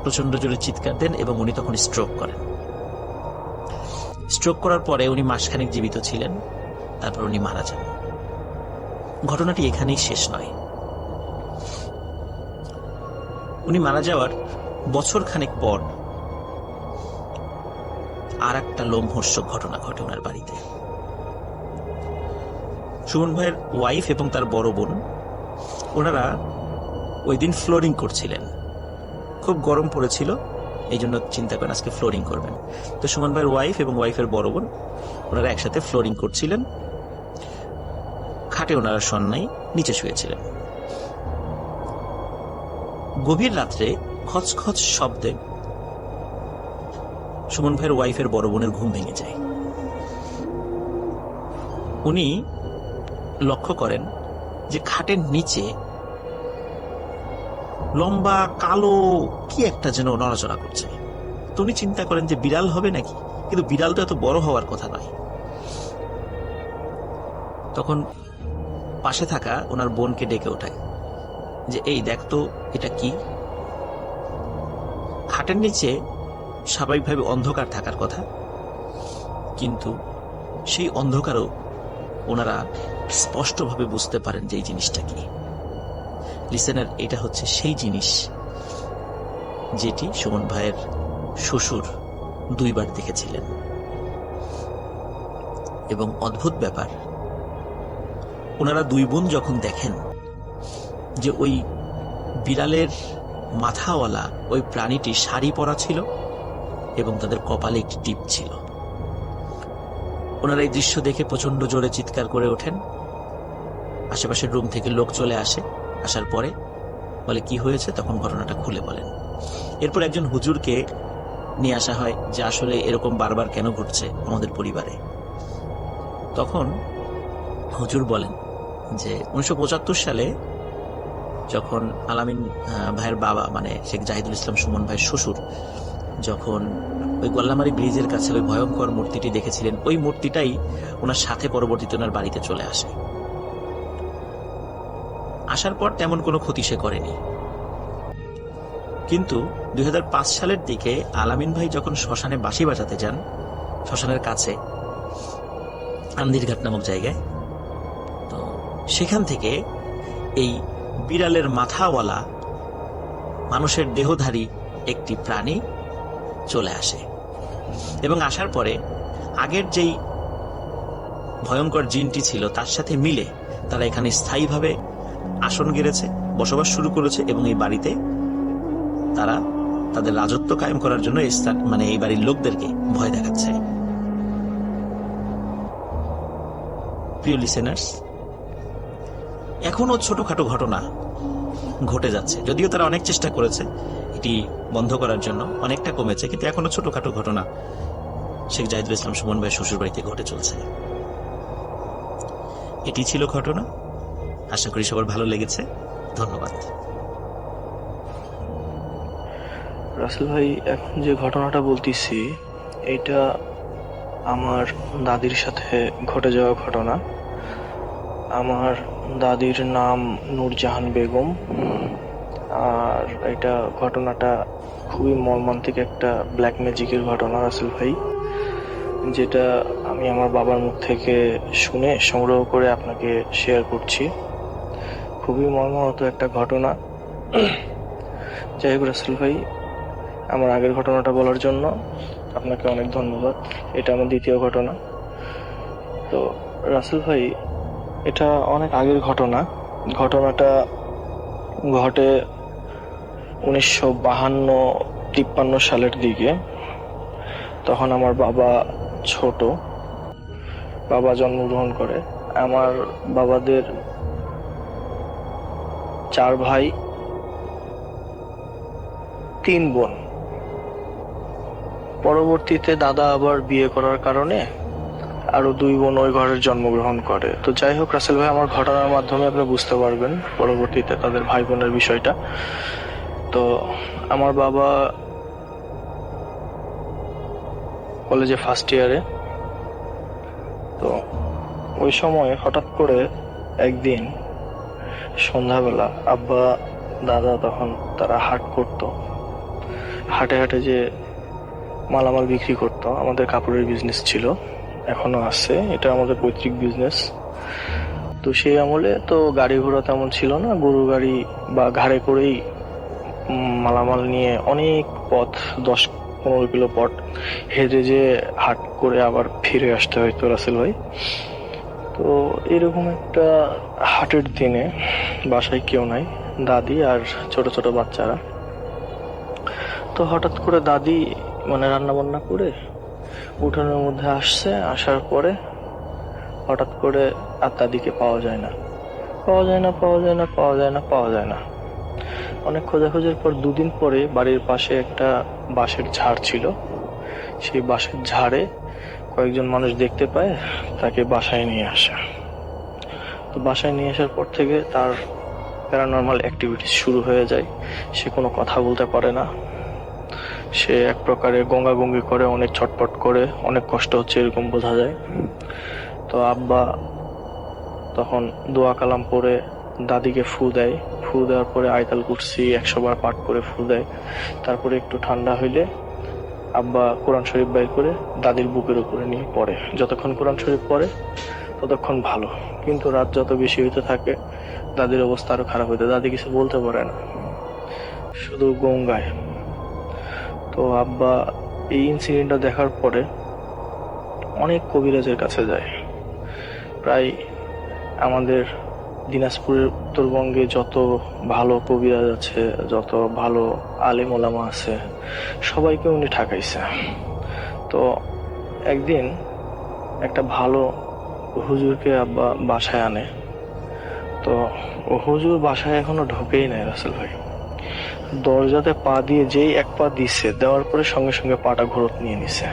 প্রচন্ড জোরে চিৎকার দেন এবং উনি তখন স্ট্রোক করেন। স্ট্রোক করার পরে উনি মাসখানেক জীবিত ছিলেন, তারপর উনি মারা যান। ঘটনাটি এখানেই শেষ নয়। উনি মারা যাওয়ার বছর খানেক পর আর একটা লোমহর্ষক ঘটনা ঘটে ওনার বাড়িতে। সুমন ভাইয়ের ওয়াইফ এবং তার বড় বোন, ওনারা ওই দিন ফ্লোরিং করছিলেন। খুব গরম পড়েছিল, এই জন্য চিন্তা করেন আজকে ফ্লোরিং করবেন। তো সুমন ভাইয়ের ওয়াইফ এবং ওয়াইফের বড় বোন ওনারা একসাথে ফ্লোরিং করছিলেন। খাটে ওনারা শন নাই, নিচে শুয়েছিলেন। গভীর রাত্রে খচখচ শব্দে সুমন ভাইয়ের ওয়াইফের বড় বোনের ঘুম ভেঙে যায়। উনি লক্ষ্য করেন যে খাটের নিচে লম্বা কালো কি একটা যেন নড়াচড়া করছে। তো উনি চিন্তা করেন যে বিড়াল হবে নাকি, কিন্তু বিড়াল তো এত বড় হওয়ার কথা নয়। তখন পাশে থাকা ওনার বোনকে ডেকে ওঠায় যে এই দেখ তো এটা কি। খাটের নিচে স্বাভাবিকভাবে অন্ধকার থাকার কথা, কিন্তু সেই অন্ধকারও ওনারা স্পষ্টভাবে বুঝতে পারেন যে এই জিনিসটা কি। লিসেনার, এটা হচ্ছে সেই জিনিস যেটি সুমন ভাইয়ের শ্বশুর 2 বার দেখেছিলেন। এবং অদ্ভুত ব্যাপার, ওনারা 2 বোন যখন দেখেন যে ওই বিড়ালের মাথাওয়ালা ওই প্রাণীটি শাড়ি পরা ছিল এবং তাদের কপালে একটি টিপ ছিল, ওনারা এই দৃশ্য দেখে প্রচন্ড জোরে চিৎকার করে ওঠেন। আশেপাশের রুম থেকে লোক চলে আসে, আসার পরে বলে কি হয়েছে, তখন ঘটনাটা খুলে বলেন। এরপর একজন হুজুরকে নিয়ে আসা হয় যে আসলে এরকম বারবার কেন ঘটছে আমাদের পরিবারে। তখন হুজুর বলেন যে 1975 সালে যখন আলামিন ভাইয়ের বাবা মানে শেখ জাহিদুল ইসলাম সুমন ভাইয়ের শ্বশুর যখন ওই গোল্লামারি ব্রিজের কাছে ওই ভয়ঙ্কর মূর্তিটি দেখেছিলেন, ওই মূর্তিটাই ওনার সাথে পরবর্তীতে ওনার বাড়িতে চলে আসে। আসার পর তেমন কোনো ক্ষতি সে করেনি, কিন্তু 2005 সালের দিকে আলামিন ভাই যখন শ্মশানে বাঁশি বাজাতে যান, শ্মশানের কাছে আন্দিরঘাট নামক জায়গায়, তো সেখান থেকে এই বিড়ালের মাথাওয়ালা মানুষের দেহধারী একটি প্রাণী চলে আসে এবং আসার পরে আগের যেই ভয়ঙ্কর জিনটি ছিল তার সাথে মিলে তারা এখানে স্থায়ীভাবে আসন গেড়েছে, বসবাস শুরু করেছে এবং এই বাড়িতে তারা তাদের রাজত্ব কায়েম করার জন্য এই বাড়ির লোকদেরকে ভয় দেখাচ্ছে। প্রিয় লিসেনার্স, এখনো ছোটখাটো ঘটনা ঘটে যাচ্ছে, যদিও তারা অনেক চেষ্টা করেছে এটি বন্ধ করার জন্য, অনেকটা কমেছে, কিন্তু এখনো ছোটখাটো ঘটনা শেখ জাহিদুল ইসলাম সুমন ভাইয়ের শ্বশুর বাড়িতে ঘটে চলছে। এটি ছিল ঘটনা। আশা করি সবার ভালো লেগেছে। ধন্যবাদ। রাসেল ভাই, এখন যে ঘটনাটা বলতেছি এটা আমার দাদির সাথে ঘটে যাওয়া ঘটনা। আমার দাদির নাম নূরজাহান বেগম, আর এটা ঘটনাটা খুবই মর্মান্তিক একটা ব্ল্যাক ম্যাজিকের ঘটনা রাসেল ভাই, যেটা আমি আমার বাবার মুখ থেকে শুনে সংগ্রহ করে আপনাকে শেয়ার করছি। খুবই মর্মাহত একটা ঘটনা। যাই হোক রাসেল ভাই, আমার আগের ঘটনাটা বলার জন্য আপনাকে অনেক ধন্যবাদ। এটা আমার দ্বিতীয় ঘটনা। তো রাসেল ভাই, এটা অনেক আগের ঘটনা। ঘটনাটা ঘটে 1952-53 সালের দিকে। তখন আমার বাবা ছোট, বাবা জন্মগ্রহণ করে। আমার বাবাদের 4 ভাই 3 বোন। পরবর্তীতে দাদা আবার বিয়ে করার কারণে আরো 2 বোন ওই ঘরের জন্মগ্রহণ করে। তো যাই হোক রাসেল ভাই, আমার ঘটনার মাধ্যমে আপনি বুঝতে পারবেন পরবর্তীতে তাদের ভাই বোনের বিষয়টা। তো আমার বাবা কলেজে ফার্স্ট ইয়ারে। তো ওই সময় হঠাৎ করে একদিন সন্ধ্যাবেলা আব্বা দাদা তখন তারা হাট করতো, হাটে হাটে যে মালামাল বিক্রি করতো। আমাদের কাপড়ের বিজনেস ছিল, এখনো আছে, এটা আমাদের পৈতৃক বিজনেস। তো সেই আমলে তো গাড়ি ঘোড়া তেমন ছিল না, গরু গাড়ি বা ঘাড়ে করেই মালামাল নিয়ে অনেক পথ, 10-15 কিলো পথ হেঁটে যে হাট করে আবার ফিরে আসতে হয়তো রাসেল ভাই। তো এরকম একটা হাটের দিনে বাসায় কেউ নাই, দাদি আর ছোট ছোট বাচ্চারা। তো হঠাৎ করে দাদি রান্না বান্না করে উঠোনের মধ্যে আসছে। আসার পরে হঠাৎ করে আর দাদিকে পাওয়া যায় না। অনেক খোঁজাখুঁজির পর 2 দিন পরে বাড়ির পাশে একটা বাঁশের ঝাড় ছিল। সেই বাঁশের ঝাড়ে কয়েকজন মানুষ দেখতে পায়, তাকে বাসায় নিয়ে আসে। তো বাসায় নিয়ে আসার পর থেকে তার প্যারানর্মাল অ্যাক্টিভিটিস শুরু হয়ে যায়। সে কোনো কথা বলতে পারে না, সে এক প্রকারে গঙ্গাগঙ্গি করে, অনেক ছটপট করে, অনেক কষ্ট হচ্ছে এরকম বোঝা যায়। তো আব্বা তখন দোয়া কালাম পড়ে দাদিকে ফু দেয়। ফু দেওয়ার পরে আয়তাল কুরসি 100 বার পাঠ করে ফু দেয়। তারপরে একটু ঠান্ডা হইলে আব্বা কোরআন শরীফ বের করে দাদির বুকের উপরে নিয়ে পড়ে। যতক্ষণ কোরআন শরীফ পড়ে ততক্ষণ ভালো, কিন্তু রাত যত বেশি হইতে থাকে দাদির অবস্থা আরো খারাপ হইতে, দাদি কিছু বলতে পারে না, শুধু গঙ্গায়। তো আব্বা এই ইনসিডেন্টটা দেখার পরে অনেক কবিরাজের কাছে যায়। প্রায় আমাদের দিনাজপুরের উত্তরবঙ্গে যত ভালো কবিরাজ আছে, যত ভালো আলেম ওলামা আছে, সবাইকে উনি ঠকাইছে। তো একদিন একটা ভালো হুজুরকে আব্বা বাসায় আনে। তো ও হুজুর বাসায় এখনো ঢোকেই নাই রাসেল ভাই। দরজাতে পা দিয়ে যেই এক পা দিছে, দেওয়ার পরে সঙ্গে সঙ্গে পাটা ঘুরত নিয়ে নিছে।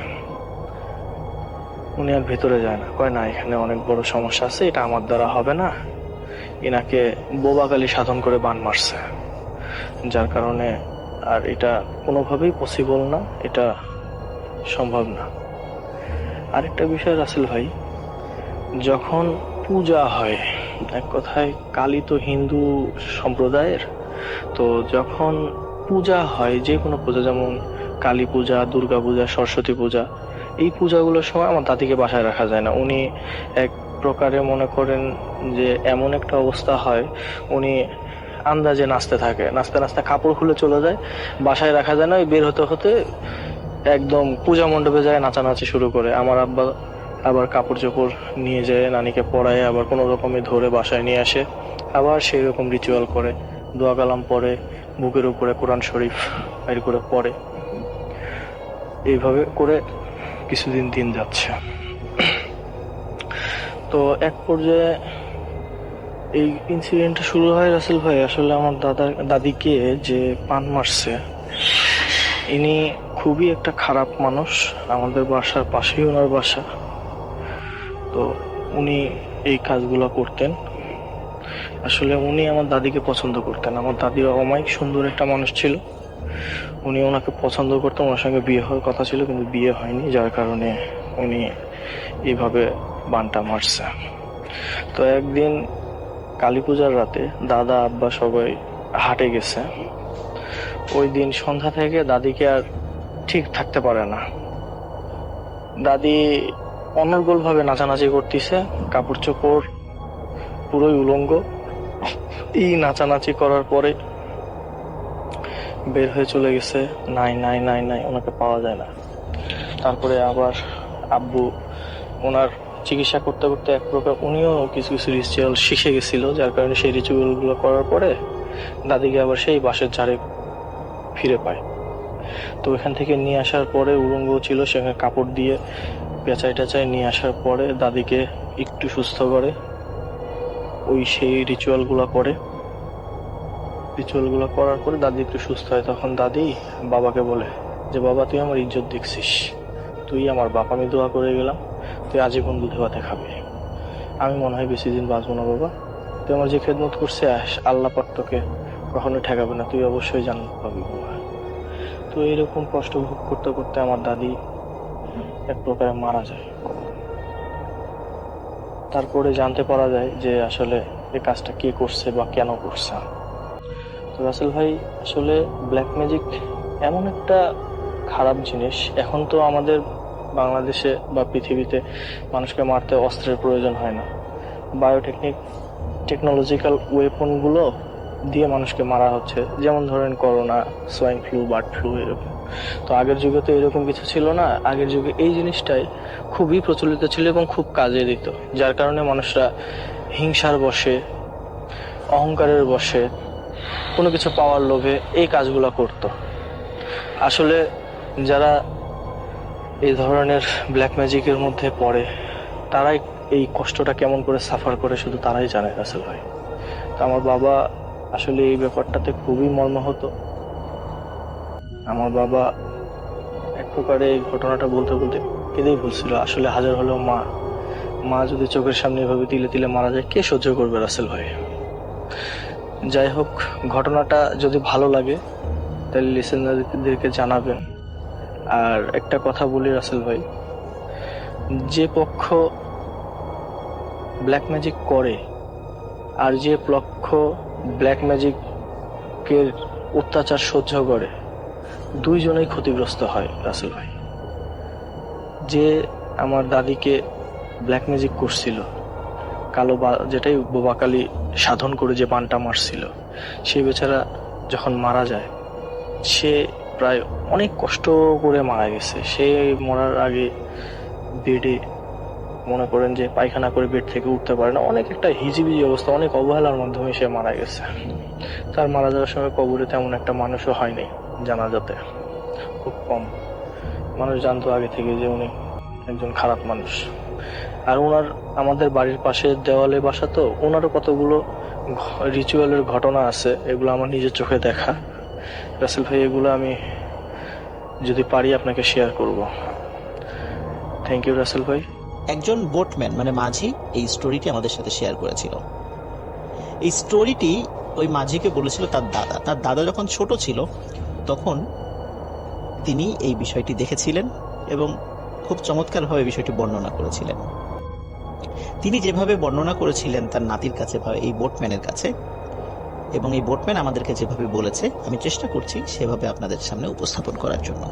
উনি আর ভেতরে যায় না, কয় না এখানে অনেক বড় সমস্যা আছে, এটা আমার দ্বারা হবে না। এনাকে বোবাকালি সাধন করে বান মারছে, যার কারণে আর এটা কোনোভাবেই পসিবল না, এটা সম্ভব না। আরেকটা বিষয় রাসেল ভাই, যখন পূজা হয়, এক কথায় কালী তো হিন্দু সম্প্রদায়ের, তো যখন পূজা হয়, যে কোনো পূজা, যেমন কালী পূজা, দুর্গা পূজা, সরস্বতী পূজা, এই পূজাগুলোর সময় আমার দাদিকে বাসায় রাখা যায় না। উনি এক প্রকারে মনে করেন যে এমন একটা অবস্থা হয়, উনি আন্দাজে নাচতে থাকে, নাচতে নাচতে কাপড় খুলে চলে যায়, বাসায় রাখা যায় না। ওই বের হতে হতে একদম পূজা মণ্ডপে যায়, নাচানাচি শুরু করে। আমার আব্বা আবার কাপড় চোপড় নিয়ে যায়, নানিকে পরায়, আবার কোনো রকমে ধরে বাসায় নিয়ে আসে, আবার সেই রকম রিচুয়াল করে, দোয়া কালাম পড়ে, বুকের উপরে কোরআন শরীফ বের করে পড়ে। এইভাবে করে কিছুদিন দিন যাচ্ছে। তো এক পর্যায়ে এই ইনসিডেন্টটা শুরু হয় রাসেল ভাই, আসলে আমার দাদিকে যে পান মারছে, ইনি খুবই একটা খারাপ মানুষ। আমাদের বাসার পাশেই ওনার বাসা। তো উনি এই কাজগুলো করতেন। আসলে উনি আমার দাদিকে পছন্দ করতেন। আমার দাদি অমায়িক সুন্দর একটা মানুষ ছিল, উনি ওনাকে পছন্দ করতেন। ওনার সঙ্গে বিয়ে হওয়ার কথা ছিল, কিন্তু বিয়ে হয়নি, যার কারণে উনি এইভাবে বানটা মারছে। তো একদিন কালী পূজার রাতে দাদা আব্বা সবাই হাটে গেছে। ওই দিন সন্ধ্যা থেকে দাদিকে আর ঠিক থাকতে পারে না। দাদি অনর্গল ভাবে নাচানাচি করতেছে, কাপড় চোপড় পুরোই উলঙ্গ। এই নাচানাচি করার পরে বের হয়ে চলে গেছে, নাই নাই নাই নাই, ওনাকে পাওয়া যায় না। তারপরে আবার আব্বু ওনার চিকিৎসা করতে করতে এক প্রকার উনিও কিছু কিছু রিচুয়াল শিখে গেছিল, যার কারণে সেই রিচুয়ালগুলো করার পরে দাদিকে আবার সেই বাসের ঝাড়ে ফিরে পায়। তো এখান থেকে নিয়ে আসার পরে, উলঙ্গ ছিল, সেখানে কাপড় দিয়ে পেঁচাই টেঁচাই নিয়ে আসার পরে দাদিকে একটু সুস্থ করে, ওই সেই রিচুয়ালগুলো করে। রিচুয়ালগুলো করার পরে দাদি একটু সুস্থ হয়। তখন দাদি বাবাকে বলে যে, বাবা তুই আমার ইজ্জত দেখছিস, তুই আমার বাপ, আমি দোয়া করে গেলাম তুই আজীবন দুধে ভাতে খাবি, আমি মনে হয় বেশি দিন বাঁচবো না বাবা, তুই আমার যে খেদমত করছে আল্লাহ পাক তোকে কখনো ঠেকাবে না, তুই অবশ্যই জান্নাত পাবি বাবা। তো এইরকম কষ্ট ভোগ করতে করতে আমার দাদি এক প্রকারে মারা যায়। তারপরে জানতে পারা যায় যে আসলে এই কাজটা কে করছে বা কেন করছে। তো রাসেল ভাই, আসলে ব্ল্যাক ম্যাজিক এমন একটা খারাপ জিনিস। এখন তো আমাদের বাংলাদেশে বা পৃথিবীতে মানুষকে মারতে অস্ত্রের প্রয়োজন হয় না, টেকনোলজিক্যাল ওয়েপনগুলো দিয়ে মানুষকে মারা হচ্ছে। যেমন ধরেন corona, swine flu, bird flu, এরকম। তো আগের যুগে তো এরকম কিছু ছিল না। আগের যুগে এই জিনিসটাই খুবই প্রচলিত ছিল এবং খুব কাজে দিত, যার কারণে মানুষরা হিংসার বশে, অহংকারের বশে, কোনো কিছু পাওয়ার লোভে এই কাজগুলো করত। আসলে যারা এই ধরনের ব্ল্যাক ম্যাজিকের মধ্যে পড়ে, তারাই এই কষ্টটা কেমন করে সাফার করে শুধু তারাই জানে রাসেল ভাই। তো আমার বাবা আসলে এই ব্যাপারটাতে খুবই মর্মাহত। আমার বাবা এক প্রকারে এই ঘটনাটা বলতে বলতে কেঁদেই বলছিল, আসলে হাজার হলেও মা যদি চোখের সামনে এভাবে তিলে তিলে মারা যায়, কে সহ্য করবে রাসেল ভাই। যাই হোক, ঘটনাটা যদি ভালো লাগে তাহলে লিসেনারদেরকে জানাবেন। আর একটা কথা বলি রাসেল ভাই, যে পক্ষ ব্ল্যাক ম্যাজিক করে আর যে পক্ষ ব্ল্যাক ম্যাজিকের অত্যাচার সহ্য করে, দুইজনেই ক্ষতিগ্রস্ত হয় রাসেল ভাই। যে আমার দাদিকে ব্ল্যাক ম্যাজিক করছিল, যেটাই বোবাকালী সাধন করে যে বানটা মারছিল, সেই বেচারা যখন মারা যায়, সে প্রায় অনেক কষ্ট করে মারা গেছে। সে মরার আগে বেডে মনে করেন যে পায়খানা করে বেড থেকে উঠতে পারে না, অনেক একটা হিজিবিজি অবস্থা, অনেক অবহেলার মাধ্যমে সে মারা গেছে। তার মারা যাওয়ার সময় কবরে তেমন একটা মানুষও হয়নি, জানাজাতে খুব কম মানুষ জানতো আগে থেকে যে উনি একজন খারাপ মানুষ। আর ওনার আমাদের বাড়ির পাশে দেওয়ালে বাসা, তো ওনারও কতগুলো রিচুয়ালের ঘটনা আছে, এগুলো আমার নিজের চোখে দেখা। রাসেল ভাই, এগুলো আমি যদি পারি আপনাকে শেয়ার করব। থ্যাংক ইউ রাসেল ভাই। একজন বোটম্যান মানে মাঝি এই স্টোরিটি আমাদের সাথে শেয়ার করেছিল। এই স্টোরিটি ওই মাঝিকে বলেছিল তার দাদা যখন ছোট ছিল তখন তিনি এই বিষয়টি দেখেছিলেন এবং খুব চমৎকারভাবে বিষয়টি বর্ণনা করেছিলেন। তিনি যেভাবে বর্ণনা করেছিলেন তার নাতির কাছে বা এই বোটম্যানের কাছে, এবং এই বোটম্যান আমাদেরকে যেভাবে বলেছে, আমি চেষ্টা করছি সেভাবে আপনাদের সামনে উপস্থাপন করার জন্য।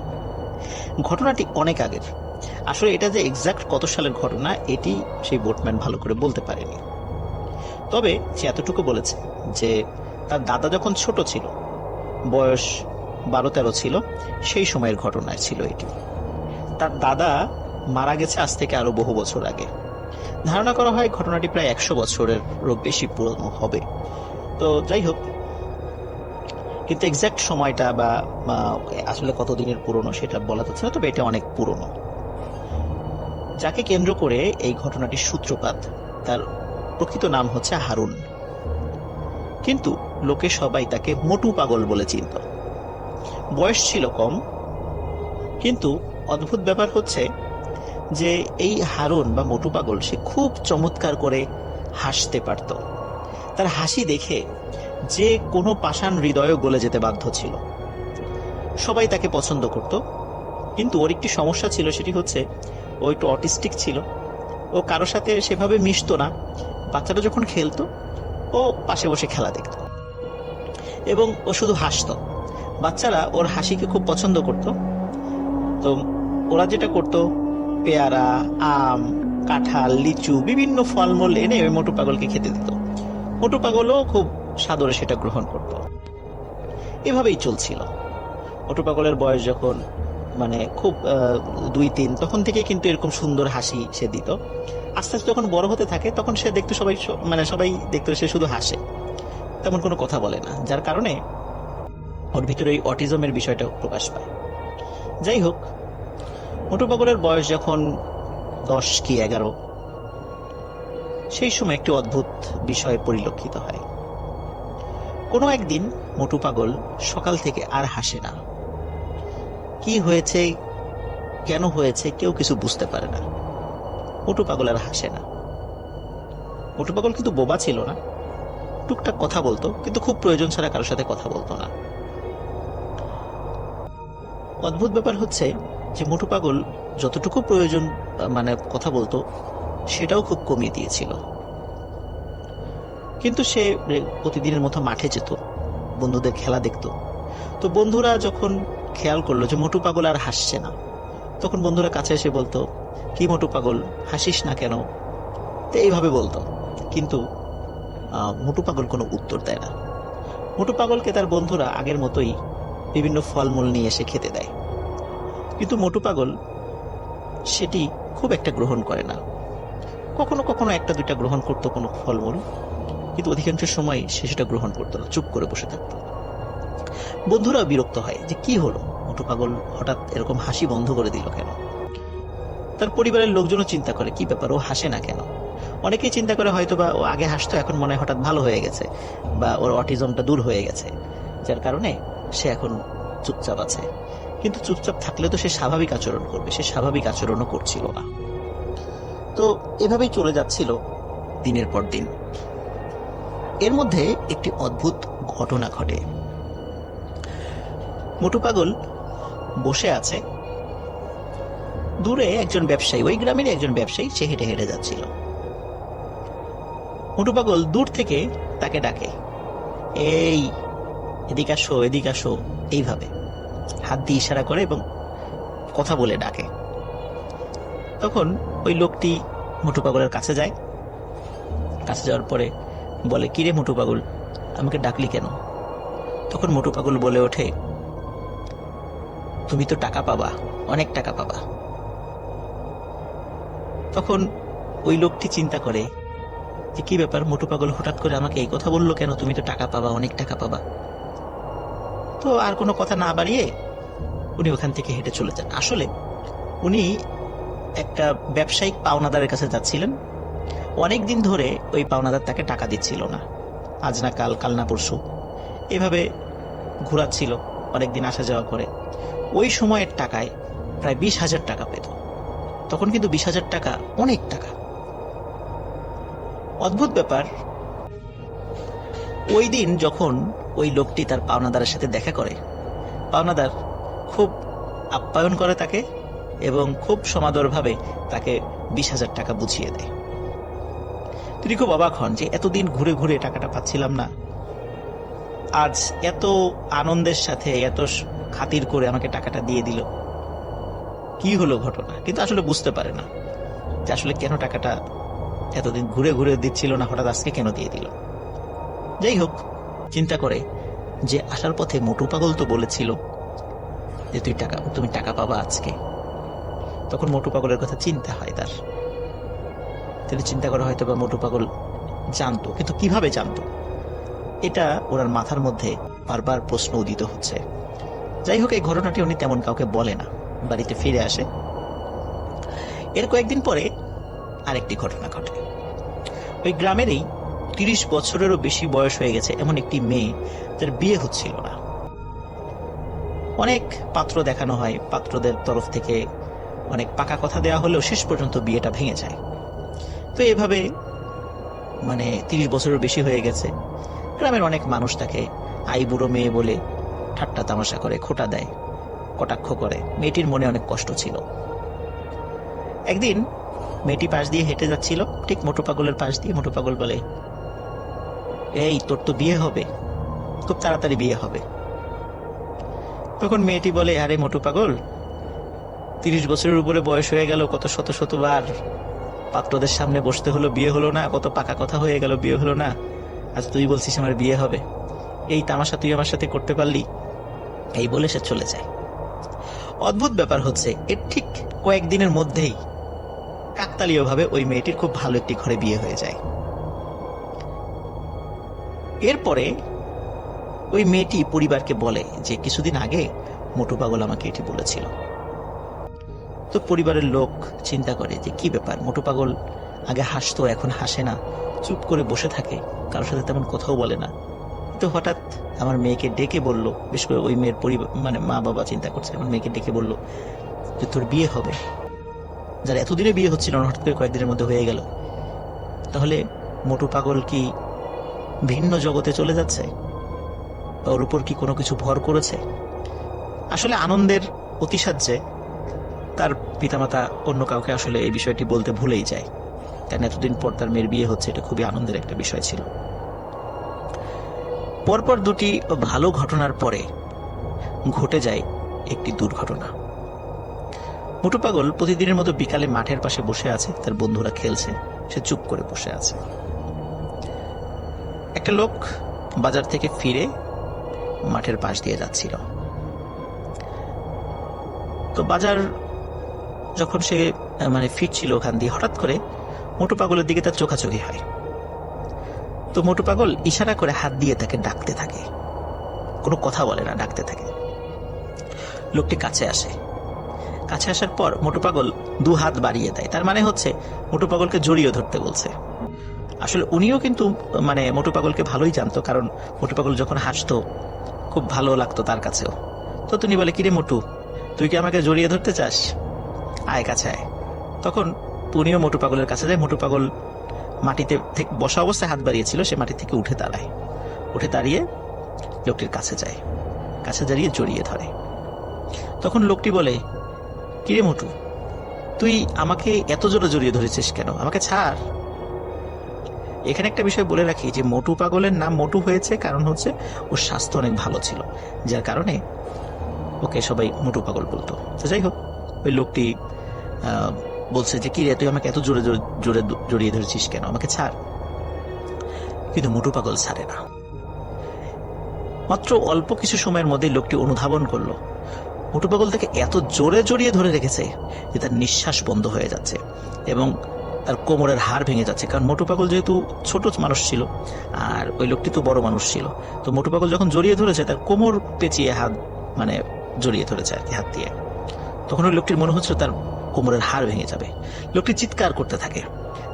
ঘটনাটি অনেক আগের, আসলে এটা যে এক্সাক্ট কত সালের ঘটনা এটি সেই বোটম্যান ভালো করে বলতে পারেনি। তবে সে এতটুকু বলেছে যে তার দাদা যখন ছোট ছিল, বয়স 12-13 ছিল, সেই সময়ের ঘটনায় ছিল এটি। তার দাদা মারা গেছে আজ থেকে আরো বহু বছর আগে। ধারণা করা হয় ঘটনাটি প্রায় 100 বছরেরও বেশি পুরনো হবে। তো যাই হোক, কিন্তু এক্সাক্ট সময়টা বা আসলে কতদিনের পুরনো সেটা বলা যাচ্ছে না, তবে এটা অনেক পুরনো। যাকে কেন্দ্র করে এই ঘটনাটির সূত্রপাত, তার প্রকৃত নাম হচ্ছে হারুন, কিন্তু লোকে সবাই তাকে মোটু পাগল বলে চিনত। বয়স ছিল কম, কিন্তু অদ্ভুত ব্যাপার হচ্ছে যে এই হারুন বা মোটু পাগল সে খুব চমৎকার করে হাসতে পারত। তার হাসি দেখে যে কোনো পাষাণ হৃদয়ও গলে যেতে বাধ্য ছিল। সবাই তাকে পছন্দ করত, কিন্তু ওর একটি সমস্যা ছিল, সেটি হচ্ছে ও একটু অটিস্টিক ছিল। ও কারো সাথে সেভাবে মিশতো না। বাচ্চারা যখন খেলতো ও পাশে বসে খেলা দেখত এবং ও শুধু হাসতো। বাচ্চারা ওর হাসিকে খুব পছন্দ করত। তো ওরা যেটা করতো, পেয়ারা, আম, কাঁঠাল, লিচু, বিভিন্ন ফলমূল এনে ওই মোটু পাগলকে খেতে দিত। মোটু পাগলও খুব সাদরে সেটা গ্রহণ করত। এভাবেই চলছিল। মোটু পাগলের বয়স যখন মানে খুব 2-3, তখন থেকে কিন্তু এরকম সুন্দর হাসি সে দিত। আস্তে আস্তে যখন বড় হতে থাকে তখন সে দেখতো সবাই দেখতো সে শুধু হাসে, তেমন কোনো কথা বলে না, যার কারণে ওর ভিতরে এই অটিজমের বিষয়টা প্রকাশ পায়। যাই হোক, মোটু পাগলের বয়স যখন 10 কি 11, সেই সময় একটি অদ্ভুত বিষয় পরিলক্ষিত হয়। কোনো একদিন মোটু পাগল সকাল থেকে আর হাসে না। কি হয়েছে, কেন হয়েছে, কেউ কিছু বুঝতে পারে না। মোটু পাগল আর হাসে না। মোটু পাগল কিন্তু বোবা ছিল না, টুকটাক কথা বলতো, কিন্তু খুব প্রয়োজন ছাড়া কারোর সাথে কথা বলতো না। অদ্ভুত ব্যাপার হচ্ছে যে মোটু পাগল যতটুকু প্রয়োজন মানে কথা বলতো সেটাও খুব কমিয়ে দিয়েছিল। কিন্তু সে প্রতিদিনের মতো মাঠে যেত, বন্ধুদের খেলা দেখতো। তো বন্ধুরা যখন খেয়াল করলো যে মোটু পাগল আর হাসছে না, তখন বন্ধুরা কাছে এসে বলতো, কি মোটু পাগল, হাসিস না কেন? তো এইভাবে বলতো। কিন্তু মোটু পাগল কোনো উত্তর দেয় না। মোটু পাগলকে তার বন্ধুরা আগের মতোই বিভিন্ন ফলমূল নিয়ে এসে খেতে দেয়, কিন্তু মোটু পাগল সেটি খুব একটা গ্রহণ করে না। কখনো কখনো 1-2টা গ্রহণ করতো কোনো ফলমূল, কিন্তু অধিকাংশ সময় সে সেটা গ্রহণ করতো না, চুপ করে বসে থাকতো। বন্ধুরাও বিরক্ত হয় যে কি হলো, মোটু পাগল হঠাৎ এরকম হাসি বন্ধ করে দিল কেন? তার পরিবারের লোকজনও চিন্তা করে কি ব্যাপার, ও হাসে না কেন? অনেকেই চিন্তা করে হয়তো বা ও আগে হাসতো, এখন মনে হয় হঠাৎ ভালো হয়ে গেছে বা ওর অটিজমটা দূর হয়ে গেছে, যার কারণে সে এখন চুপচাপ আছে। কিন্তু চুপচাপ থাকলে তো সে স্বাভাবিক আচরণ করবে, সে স্বাভাবিক আচরণও করছিল না। তো এভাবেই চলে যাচ্ছিল দিনের পর দিন। এর মধ্যে একটি অদ্ভুত ঘটনা ঘটে। মোটু পাগল বসে আছে, দূরে একজন ব্যবসায়ী, ওই গ্রামের একজন ব্যবসায়ী, সে হেঁটে হেঁটে যাচ্ছিল। মোটু পাগল দূর থেকে তাকে ডাকে, এই এদিকে আসো, এদিকে আসো, এইভাবে হাত দিয়ে ইশারা করে এবং কথা বলে ডাকে। তখন ওই লোকটি মোটু পাগলের কাছে যায়। কাছে যাওয়ার পরে বলে, কিরে মোটু পাগল, আমাকে ডাকলি কেন? তখন মোটু পাগল বলে ওঠে, তুমি তো টাকা পাবা, অনেক টাকা পাবা। তখন ওই লোকটি চিন্তা করে যে কি ব্যাপার, মোটু পাগল হঠাৎ করে আমাকে এই কথা বললো কেন, তুমি তো টাকা পাবা, অনেক টাকা পাবা। তো আর কোনো কথা না বাড়িয়ে উনি ওখান থেকে হেঁটে চলে যান। আসলে উনি একটা ব্যবসায়িক পাওনাদারের কাছে যাচ্ছিলেন। অনেকদিন ধরে ওই পাওনাদার তাকে টাকা দিচ্ছিল না, আজ না কাল, কাল না পরশু, এভাবে ঘোরাচ্ছিল অনেকদিন আসা যাওয়া করে। ওই সময়ের টাকায় প্রায় 20,000 টাকা পেত। তখন কিন্তু 20,000 টাকা অনেক টাকা। অদ্ভুত ব্যাপার, ওই দিন যখন ওই লোকটি তার পাওনাদারের সাথে দেখা করে, পাওনাদার খুব আপ্যায়ন করে তাকে এবং খুব সমাদরভাবে তাকে 20,000 টাকা বুঝিয়ে দেয়। তিনি খুব অবাক হন যে এতদিন ঘুরে ঘুরে টাকাটা পাচ্ছিলাম না, আজ এত আনন্দের সাথে এত খাতির করে আমাকে টাকাটা দিয়ে দিল, কি হলো ঘটনা? কিন্তু আসলে বুঝতে পারে না যে আসলে কেন টাকাটা এতদিন ঘুরে ঘুরে দিচ্ছিল না, হঠাৎ আজকে কেন দিয়ে দিল। যাই হোক, চিন্তা করে যে আসার পথে মোটু পাগল তো বলেছিল যে তুমি টাকা পাবা আজকে। তখন মোটু পাগলের কথা চিন্তা হয় তার। তিনি চিন্তা করা হয়তো বা মোটু পাগল জানতো, কিন্তু কিভাবে জানতো এটা ওনার মাথার মধ্যে বারবার প্রশ্ন উদিত হচ্ছে। যাই হোক, এই ঘটনাটি উনি তেমন কাউকে বলে না, বাড়িতে ফিরে আসে। এর কয়েকদিন পরে আরেকটি ঘটনা ঘটে। ওই গ্রামেরই 30 বছরেরও বেশি বয়স হয়ে গেছে এমন একটি মেয়ে, যার বিয়ে হচ্ছিল না। অনেক পাত্র দেখানো হয়, পাত্রদের তরফ থেকে অনেক পাকা কথা দেওয়া হলেও শেষ পর্যন্ত বিয়েটা ভেঙে যায়। তো এভাবে 30 বছরের বেশি হয়ে গেছে। গ্রামের অনেক মানুষ তাকে আই বুড়ো মেয়ে বলে ঠাট্টা তামাশা করে, খোঁটা দেয়, কটাক্ষ করে। মেয়েটির মনে অনেক কষ্ট ছিল। একদিন মেয়েটি পাশ দিয়ে হেঁটে যাচ্ছিল, ঠিক মোটু পাগলের পাশ দিয়ে। মোটু পাগল বলে, এই তোর তো বিয়ে হবে, খুব তাড়াতাড়ি বিয়ে হবে। তখন মেয়েটি বলে, আরে মোটু পাগল, 30 বছরের উপরে বয়স হয়ে গেল, কত শত শতবার পাত্রদের সামনে বসতে হলো, বিয়ে হলো না, কত পাকা কথা হয়ে গেল, বিয়ে হলো না, আজ তুই বলছিস আমার বিয়ে হবে, এই তামাশা তুই আমার সাথে করতে পারলি? এই বলে সে চলে যায়। অদ্ভুত ব্যাপার হচ্ছে, এর ঠিক কয়েকদিনের মধ্যেই কাকতালীয় ভাবে ওই মেয়েটির খুব ভালো একটি ঘরে বিয়ে হয়ে যায়। এরপরে ওই মেয়েটি পরিবারকে বলে যে কিছুদিন আগে মোটু পাগল আমাকে এটি বলেছিল। তো পরিবারের লোক চিন্তা করে যে কি ব্যাপার, মোটু পাগল আগে হাসতো, এখন হাসে না, চুপ করে বসে থাকে, কারোর সাথে তেমন কথাও বলে না। তো হঠাৎ আমার মেয়েকে ডেকে বলল, বিশেষ করে ওই মেয়ের পরিবার মা বাবা চিন্তা করছে, আমার মেয়েকে ডেকে বলল যে তোর বিয়ে হবে। যার এতদিনে বিয়ে হচ্ছিল না, হঠাৎ করে কয়েকদিনের মধ্যে হয়ে গেল। তাহলে মোটু পাগল কি ভিন্ন জগতে চলে যাচ্ছে, বা ওর উপর কি কোনো কিছু ভর করেছে? আসলে আনন্দের অতিসাহ্যে তার পিতামাতা অন্য কাউকে আসলে এই বিষয়টি বলতে ভুলেই যায়, কারণ এতদিন পর তার মেয়ের বিয়ে হচ্ছে, এটা খুবই আনন্দের একটা বিষয় ছিল। পরপর দুটি ভালো ঘটনার পরে ঘটে যায় একটি দুর্ঘটনা। মোটু পাগল প্রতিদিনের মতো বিকালে মাঠের পাশে বসে আছে, তার বন্ধুরা খেলছে, সে চুপ করে বসে আছে। একটা লোক বাজার থেকে ফিরে মাঠের পাশ দিয়ে যাচ্ছিল। তো বাজার যখন সে ফিরছিল ওখান দিয়ে, হঠাৎ করে মোটু পাগলের দিকে তার চোখাচোখি হয়। তো মোটু পাগল ইশারা করে হাত দিয়ে তাকে ডাকতে থাকে, কোনো কথা বলে না, ডাকতে থাকে। লোকটি কাছে আসে। কাছে আসার পর মোটু পাগল 2 হাত বাড়িয়ে দেয়, তার মানে হচ্ছে মোটু পাগলকে জড়িয়ে ধরতে বলছে। আসলে উনিও কিন্তু মোটু পাগলকে ভালোই জানতো, কারণ মোটু পাগল যখন হাসতো খুব ভালো লাগতো তার কাছেও। তো তিনি বলে, কিরে মোটু, তুই কি আমাকে জড়িয়ে ধরতে চাস? আয় কাছে আয়। তখন উনিও মোটু পাগলের কাছে যায়। মোটু পাগল মাটিতে বসা অবস্থায় হাত বাড়িয়েছিল, সে মাটি থেকে উঠে দাঁড়ায়। উঠে দাঁড়িয়ে লোকটির কাছে যায়, কাছে দাঁড়িয়ে জড়িয়ে ধরে। তখন লোকটি বলে, কিরে মোটু, তুই আমাকে এত জোরে জড়িয়ে ধরেছিস কেন? আমাকে ছাড়। এখানে একটা বিষয় বলে রাখি যে মোটু পাগলের নাম মোটু হয়েছে কারণ হচ্ছে ওর স্বাস্থ্য অনেক ভালো ছিল, যার কারণে ওকে সবাই মোটু পাগল বলতো। তো যাই হোক, ওই লোকটি বলছে যে কি রে, তুই আমাকে এত জোরে জোরে জোরে জড়িয়ে ধরেছিস কেন, আমাকে ছাড়। কিন্তু মোটু পাগল ছাড়ে না। মাত্র অল্প কিছু সময়ের মধ্যে লোকটি অনুধাবন করলো মোটু পাগল তাকে এত জোরে জড়িয়ে ধরে রেখেছে যে তার নিঃশ্বাস বন্ধ হয়ে যাচ্ছে এবং তার কোমরের হাড় ভেঙে যাচ্ছে। কারণ মোটু পাগল যেহেতু ছোট মানুষ ছিল আর ওই লোকটি তো বড় মানুষ ছিল, তো মোটু পাগল যখন জড়িয়ে ধরেছে তার কোমর পেঁচিয়ে হাত মানে জড়িয়ে ধরেছে আর কি হাত দিয়ে। তখন ওই লোকটির মনে হচ্ছিল তার কোমরের হাড় ভেঙে যাবে। লোকটি চিৎকার করতে থাকে।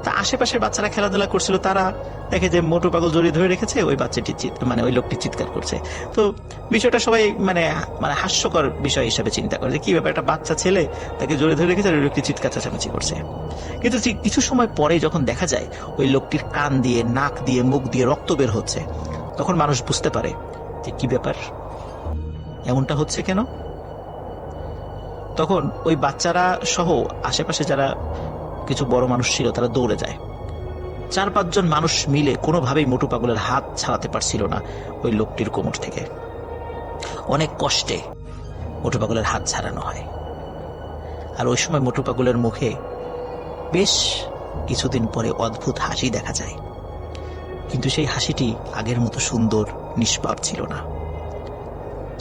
তা আশেপাশের বাচ্চারা খেলাধুলা করছিল, তারা দেখে যে মোটু পাগল জড়িয়ে ধরে রেখেছে, ওই বাচ্চাটি মানে ওই লোকটি চিৎকার করছে। তো বিষয়টা সবাই মানে মানে হাস্যকর বিষয় হিসাবে চিন্তা করে যে কি ব্যাপার, একটা বাচ্চা ছেলে তাকে জড়িয়ে ধরে রেখেছে আর ওই লোকটি চিৎকার চেঁচামেচি করছে। কিন্তু কিছু সময় পরে যখন দেখা যায় ওই লোকটির কান দিয়ে, নাক দিয়ে, মুখ দিয়ে রক্ত বের হচ্ছে, তখন মানুষ বুঝতে পারে যে কি ব্যাপার, এমনটা হচ্ছে কেন। তখন ওই বাচ্চারা সহ আশেপাশে যারা কিছু বড় মানুষ ছিল তারা দৌড়ে যায়। 4-5 জন মানুষ মিলে কোনোভাবেই মোটু পাগলের হাত ছাড়াতে পারছিল না ওই লোকটির কোমর থেকে। অনেক কষ্টে মোটু পাগলের হাত ছাড়ানো হয়। আর ওই সময় মোটু পাগলের মুখে বেশ কিছুদিন পরে অদ্ভুত হাসি দেখা যায়, কিন্তু সেই হাসিটি আগের মতো সুন্দর নিষ্পাপ ছিল না।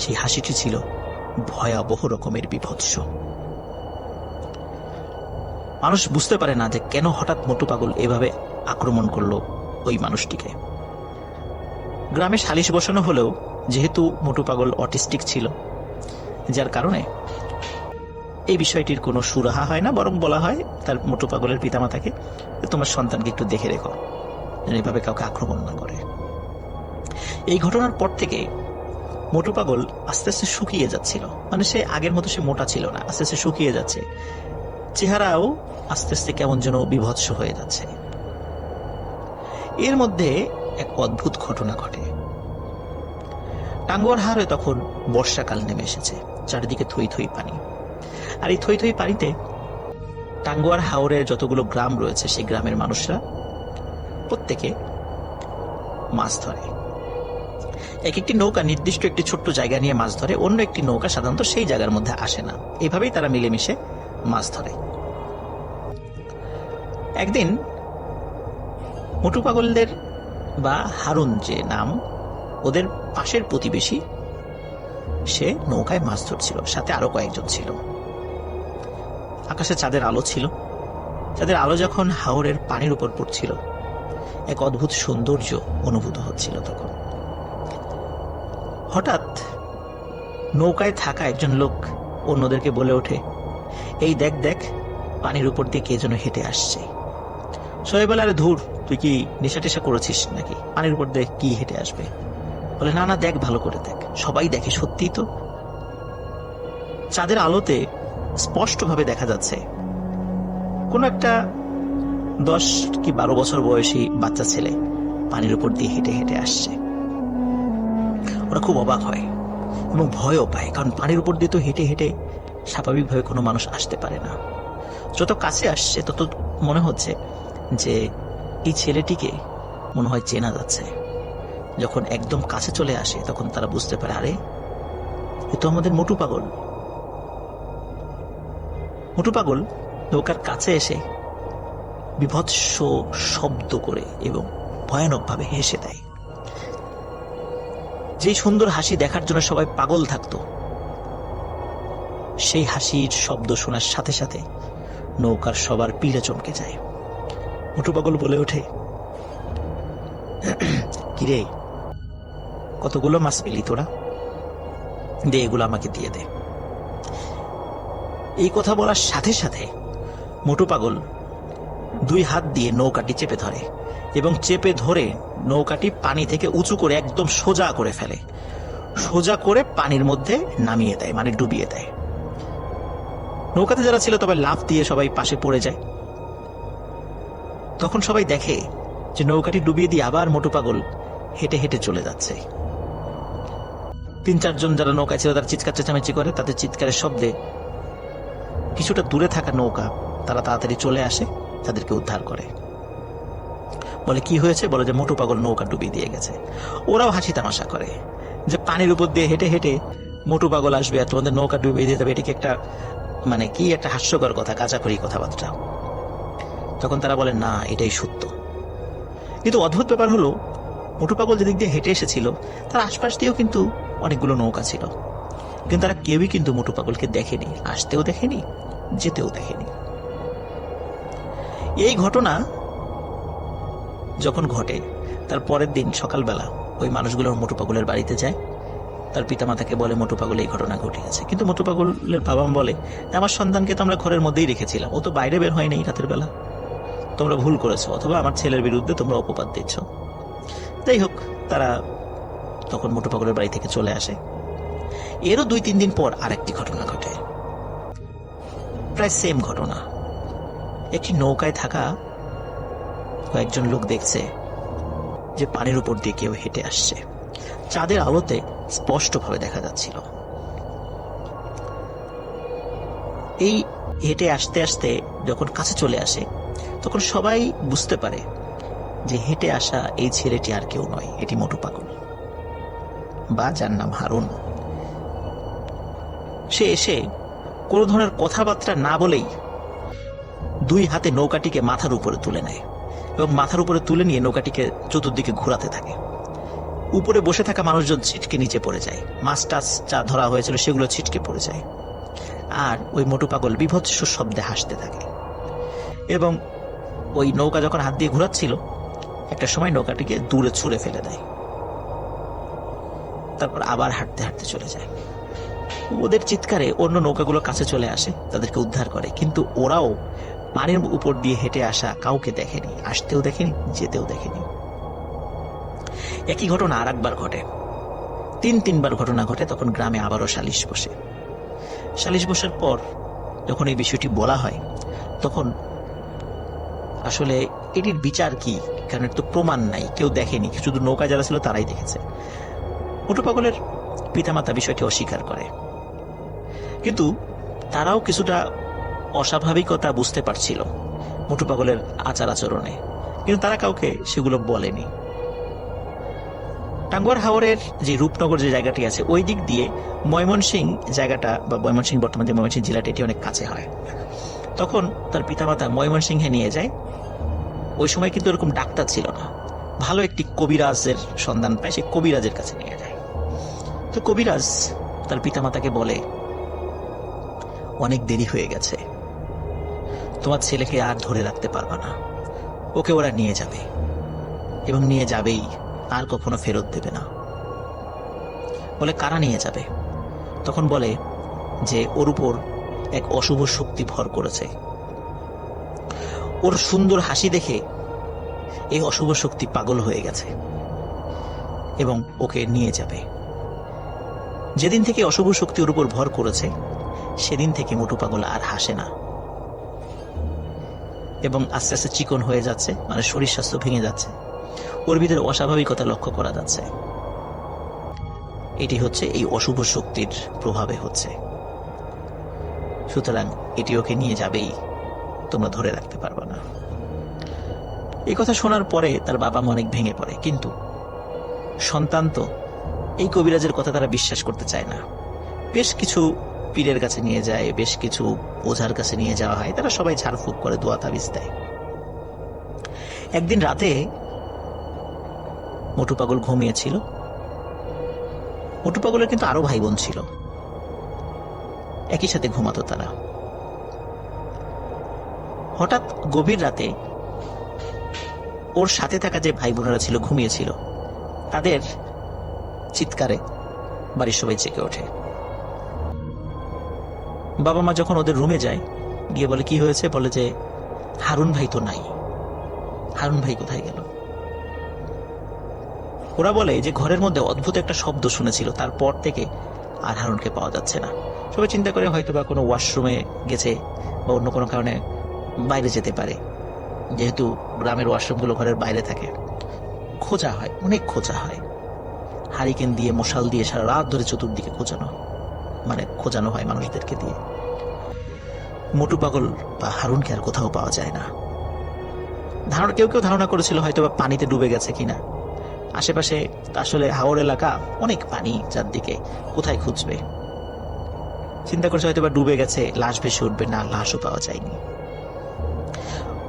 সেই হাসিটি ছিল ভয়াবহ রকমের বিভৎস। মানুষ বুঝতে পারে না যে কেন হঠাৎ মোটু পাগল এভাবে আক্রমণ করলো ওই মানুষটিকে। গ্রামে সালিশ বসানো হলেও যেহেতু মোটু পাগল অটিস্টিক ছিল, যার কারণে এই বিষয়টির কোনো সুরাহা হয় না, বরং বলা হয় তার মোটু পাগলের পিতামাতাকে, তোমার সন্তানকে একটু দেখে রেখো যেন এভাবে কাউকে আক্রমণ না করে। এই ঘটনার পর থেকে মোটু পাগল আস্তে আস্তে শুকিয়ে যাচ্ছিল। মানে সে আগের মতো সে মোটা ছিল না, আস্তে আস্তে শুকিয়ে যাচ্ছে, চেহারাও আস্তে আস্তে কেমন যেন বিভৎস হয়ে যাচ্ছে। এর মধ্যে এক অদ্ভুত ঘটনা ঘটে। টাঙ্গুয়ার হাওরে তখন বর্ষাকাল নেমে এসেছে, চারিদিকে থই থই পানি। আর এই থই থই পানিতে টাঙ্গুয়ার হাওরের যতগুলো গ্রাম রয়েছে সেই গ্রামের মানুষরা প্রত্যেকে মাছ ধরে। এক একটি নৌকা নির্দিষ্ট একটি ছোট্ট জায়গা নিয়ে মাছ ধরে, অন্য একটি নৌকা সাধারণত সেই জায়গার মধ্যে আসে না। এইভাবেই তারা মিলেমিশে মাছ ধরে। একদিন মোটু পাগলদের বা হারুন যে নাম, ওদের পাশের প্রতিবেশী, সে নৌকায় মাছ ধরছিল, সাথে আরো কয়েকজন ছিল। আকাশে চাঁদের আলো ছিল। চাঁদের আলো যখন হাওরের পানির উপর পড়ছিল, এক অদ্ভুত সৌন্দর্য অনুভূত হচ্ছিল। তখন হঠাৎ নৌকায় থাকা একজন লোক অন্যদেরকে বলে ওঠে, এই দেখ দেখ, পানির উপর দিয়ে কে যেন হেঁটে আসছে। সবাই বলে, আরে ধুর, তুই কি নেশা টেশা করেছিস নাকি, পানির উপর দিয়ে কি হেঁটে আসবে? বলে, না না, দেখ, ভালো করে দেখ। সবাই দেখে, সত্যি তো চাঁদের আলোতে স্পষ্টভাবে দেখা যাচ্ছে কোন একটা 10 কি 12 বছর বয়সী বাচ্চা ছেলে পানির উপর দিয়ে হেঁটে হেঁটে আসছে। ওরা খুব অবাক হয় এবং ভয়ও পায়, কারণ পানির উপর দিয়ে তো হেঁটে হেঁটে স্বাভাবিকভাবে কোনো মানুষ আসতে পারে না। যত কাছে আসছে তত মনে হচ্ছে যে এই ছেলেটিকে মনে হয় চেনা যাচ্ছে। যখন একদম কাছে চলে আসে তখন তারা বুঝতে পারে, আরে এ তো আমাদের মোটু পাগল। মোটু পাগল নৌকার কাছে এসে বিভৎস শব্দ করে এবং ভয়ানকভাবে হেসে দেয়। যেই সুন্দর হাসি দেখার জন্য সবাই পাগল থাকতো, সেই হাসির শব্দ শোনার সাথে সাথে নৌকার সবার পিড়ে চমকে যায়। মোটু পাগল বলে ওঠে, কিরে, কতগুলো মাছ পেলি তোরা? দে, এগুলো আমাকে দিয়ে দে। এই কথা বলার সাথে সাথে মোটু পাগল 2 হাত দিয়ে নৌকাটি চেপে ধরে এবং চেপে ধরে নৌকাটি পানি থেকে উঁচু করে একদম সোজা করে ফেলে, সোজা করে পানির মধ্যে নামিয়ে দেয়, মানে ডুবিয়ে দেয়। নৌকাতে যারা ছিল তবে লাফ দিয়ে সবাই পাশে পড়ে যায়। তখন সবাই দেখে যে নৌকাটি ডুবিয়ে দিয়ে আবার মোটু পাগল হেঁটে হেঁটে চলে যাচ্ছে। 3-4 জন যারা নৌকায় ছিল তারা চিৎকার চেঁচামেচি করে। তাদের চিৎকারের শব্দে কিছুটা দূরে থাকা নৌকা তারা তাড়াতাড়ি চলে আসে, তাদেরকে উদ্ধার করে। বলে, কি হয়েছে? বলে যে মোটু পাগল নৌকা ডুবিয়ে দিয়ে গেছে। ওরাও হাসি তামাশা করে যে পানির উপর দিয়ে হেঁটে হেঁটে মোটু পাগল আসবে আর তোমাদের নৌকা ডুবিয়ে দিয়ে যাবে, এটিকে একটা মানে কি একটা হাস্যকর কথা, কাঁচাখড়ি কথাবার্তা। তখন তারা বলেন না, এটাই সত্য। কিন্তু অদ্ভুত ব্যাপার হলো, মোটু পাগল যেদিক দিয়ে হেঁটে এসেছিল তার আশপাশ দিয়েও কিন্তু অনেকগুলো নৌকা ছিল, কিন্তু তারা কেউই কিন্তু মোটু পাগলকে দেখেনি, আসতেও দেখেনি, যেতেও দেখেনি। এই ঘটনা যখন ঘটে তার পরের দিন সকালবেলা ওই মানুষগুলোর মোটু পাগলের বাড়িতে যায়, তার পিতামাতাকে বলে মোটু পাগল এই ঘটনা ঘটে গেছে। কিন্তু মোটু পাগলের বাবা বলে, আমার সন্তানকে তো আমরা ঘরের মধ্যেই রেখেছিলাম, ও তো বাইরে বের হয়নি রাতের বেলা, তোমরা ভুল করেছো, অথবা আমার ছেলের বিরুদ্ধে তোমরা অপবাদ দিচ্ছ। যাই হোক, তারা তখন মোটু পাগলের বাড়ি থেকে চলে আসে। এরও 2-3 দিন পর আরেকটি ঘটনা ঘটে, প্রায় সেম ঘটনা। একটি নৌকায় থাকা কয়েকজন লোক দেখছে যে পানির উপর দিয়ে কেউ হেঁটে আসছে, চাঁদের আলোতে স্পষ্টভাবে দেখা যাচ্ছিল। এই হেঁটে আসতে আসতে যখন কাছে চলে আসে, তখন সবাই বুঝতে পারে যে হেঁটে আসা এই ছেলেটি আর কেউ নয়, এটি মোটু পাগল, বা যার নাম হারুন। সে এসে কোনো ধরনের কথাবার্তা না বলেই 2 হাতে নৌকাটিকে মাথার উপরে তুলে নেয় এবং মাথার উপরে তুলে নিয়ে নৌকাটিকে চতুর্দিকে ঘোরাতে থাকে। উপরে বসে থাকা মানুষজন ছিটকে নিচে পড়ে যায়, মাছ টাছ যা ধরা হয়েছিল সেগুলো ছিটকে পড়ে যায়, আর ওই মোটু পাগল বিভৎস শব্দে হাসতে থাকে। এবং ওই নৌকা যখন হাত দিয়ে ঘোরাচ্ছিল, একটা সময় নৌকাটিকে দূরে ছুঁড়ে ফেলে দেয়, তারপর আবার হাঁটতে হাঁটতে চলে যায়। ওদের চিৎকারে অন্য নৌকাগুলো কাছে চলে আসে, তাদেরকে উদ্ধার করে, কিন্তু ওরাও পানির উপর দিয়ে হেঁটে আসা কাউকে দেখেনি, আসতেও দেখেনি, যেতেও দেখেনি। একই ঘটনা আর একবার ঘটে, 3-3বার ঘটনা ঘটে। তখন গ্রামে আবারও সালিশ বসে। সালিশ বসার পর যখন এই বিষয়টি বলা হয়, তখন আসলে এটির বিচার কি, কারণ এর তো প্রমাণ নাই, কেউ দেখেনি, শুধু নৌকা যারা ছিল তারাই দেখেছে। মোটু পাগলের পিতামাতা বিষয়টি অস্বীকার করে, কিন্তু তারাও কিছুটা অস্বাভাবিকতা বুঝতে পারছিল মোটু পাগলের আচার আচরণে, কিন্তু তারা কাউকে সেগুলো বলেনি। টাঙ্গুয়ার হাওরের যে রূপনগর যে জায়গাটি আছে, ওই দিক দিয়ে ময়মনসিংহ জায়গাটা, বা ময়মনসিংহ বর্তমান যে ময়মনসিংহ জেলাটা, এটি অনেক কাছে হয়। তখন তার পিতামাতা ময়মনসিংহে নিয়ে যায়। ওই সময় কিন্তু এরকম ডাক্তার ছিল না, ভালো একটি কবিরাজের সন্ধান পায়, সে কবিরাজের কাছে নিয়ে যায়। তো কবিরাজ তার পিতামাতাকে বলে, অনেক দেরি হয়ে গেছে, তোমার ছেলেকে আর ধরে রাখতে পারবা না, ওকে ওরা নিয়ে যাবে এবং নিয়ে যাবেই, আর কখনো ফেরত দেবে না। বলে, কারা নিয়ে যাবে? তখন বলে যে ওর উপর এক অশুভ শক্তি ভর করেছে, ওর সুন্দর হাসি দেখে এই অশুভ শক্তি পাগল হয়ে গেছে এবং ওকে নিয়ে যাবে। যেদিন থেকে অশুভ শক্তি ওর উপর ভর করেছে, সেদিন থেকে মোটু পাগল আর হাসে না এবং আস্তে আস্তে চিকন হয়ে যাচ্ছে, মানে শরীর স্বাস্থ্য ভেঙে যাচ্ছে, ওর ভিতরে অস্বাভাবিকতা লক্ষ্য করা যাচ্ছে। এটি হচ্ছে এই অশুভ শক্তির প্রভাবে হচ্ছে, সুতরাং এটি ওকে নিয়ে যাবেই, তোমরা ধরে রাখতে পারবে না। এই কথা শোনার পরে তার বাবা মা অনেক ভেঙে পড়ে, কিন্তু সন্তান তো, এই কবিরাজের কথা তারা বিশ্বাস করতে চায় না। বেশ কিছু পীরের কাছে নিয়ে যায়, বেশ কিছু ওঝার কাছে নিয়ে যাওয়া হয়, তারা সবাই ঝাড়ফুঁক করে, দোয়া তাবিজ দেয়। একদিন রাতে মোটু পাগল ঘুমিয়েছিল। মোটু পাগলের কিন্তু আরো ভাই বোন ছিল, একই সাথে ঘুমাতো তারা। হঠাৎ গভীর রাতে ওর সাথে থাকা যে ভাই বোনেরা ছিল, ঘুমিয়েছিল, তাদের চিৎকারে বাড়ির সবাই জেগে ওঠে। বাবা মা যখন ওদের রুমে যায়, গিয়ে বলে, কি হয়েছে? বলে যে হারুন ভাই তো নাই, হারুন ভাই কোথায় গেল? ওরা বলে যে ঘরের মধ্যে অদ্ভুত একটা শব্দ শুনেছিল, তারপর থেকে আর হারুনকে পাওয়া যাচ্ছে না। সবাই চিন্তা করে হয়তো বা কোনো ওয়াশরুমে গেছে বা অন্য কোনো কারণে বাইরে যেতে পারে, যেহেতু গ্রামের ওয়াশরুমগুলো ঘরের বাইরে থাকে। খোঁজা হয়, অনেক খোঁজা হয়, হারিকেন দিয়ে, মশাল দিয়ে সারা রাত ধরে চতুর্দিকে খোঁজানো হয় মানুষদেরকে দিয়ে। মোটু পাগল বা হারুনকে আর কোথাও পাওয়া যায় না। কেউ কেউ ধারণা করেছিল হয়তো বা পানিতে ডুবে গেছে কিনা। আশেপাশে আসলে হাওর এলাকা, অনেক পানি চারদিকে, কোথায় খুঁজবে। চিন্তা করছে হয়তো বা ডুবে গেছে, লাশ ভেসে উঠবে, না, লাশও পাওয়া যায়নি।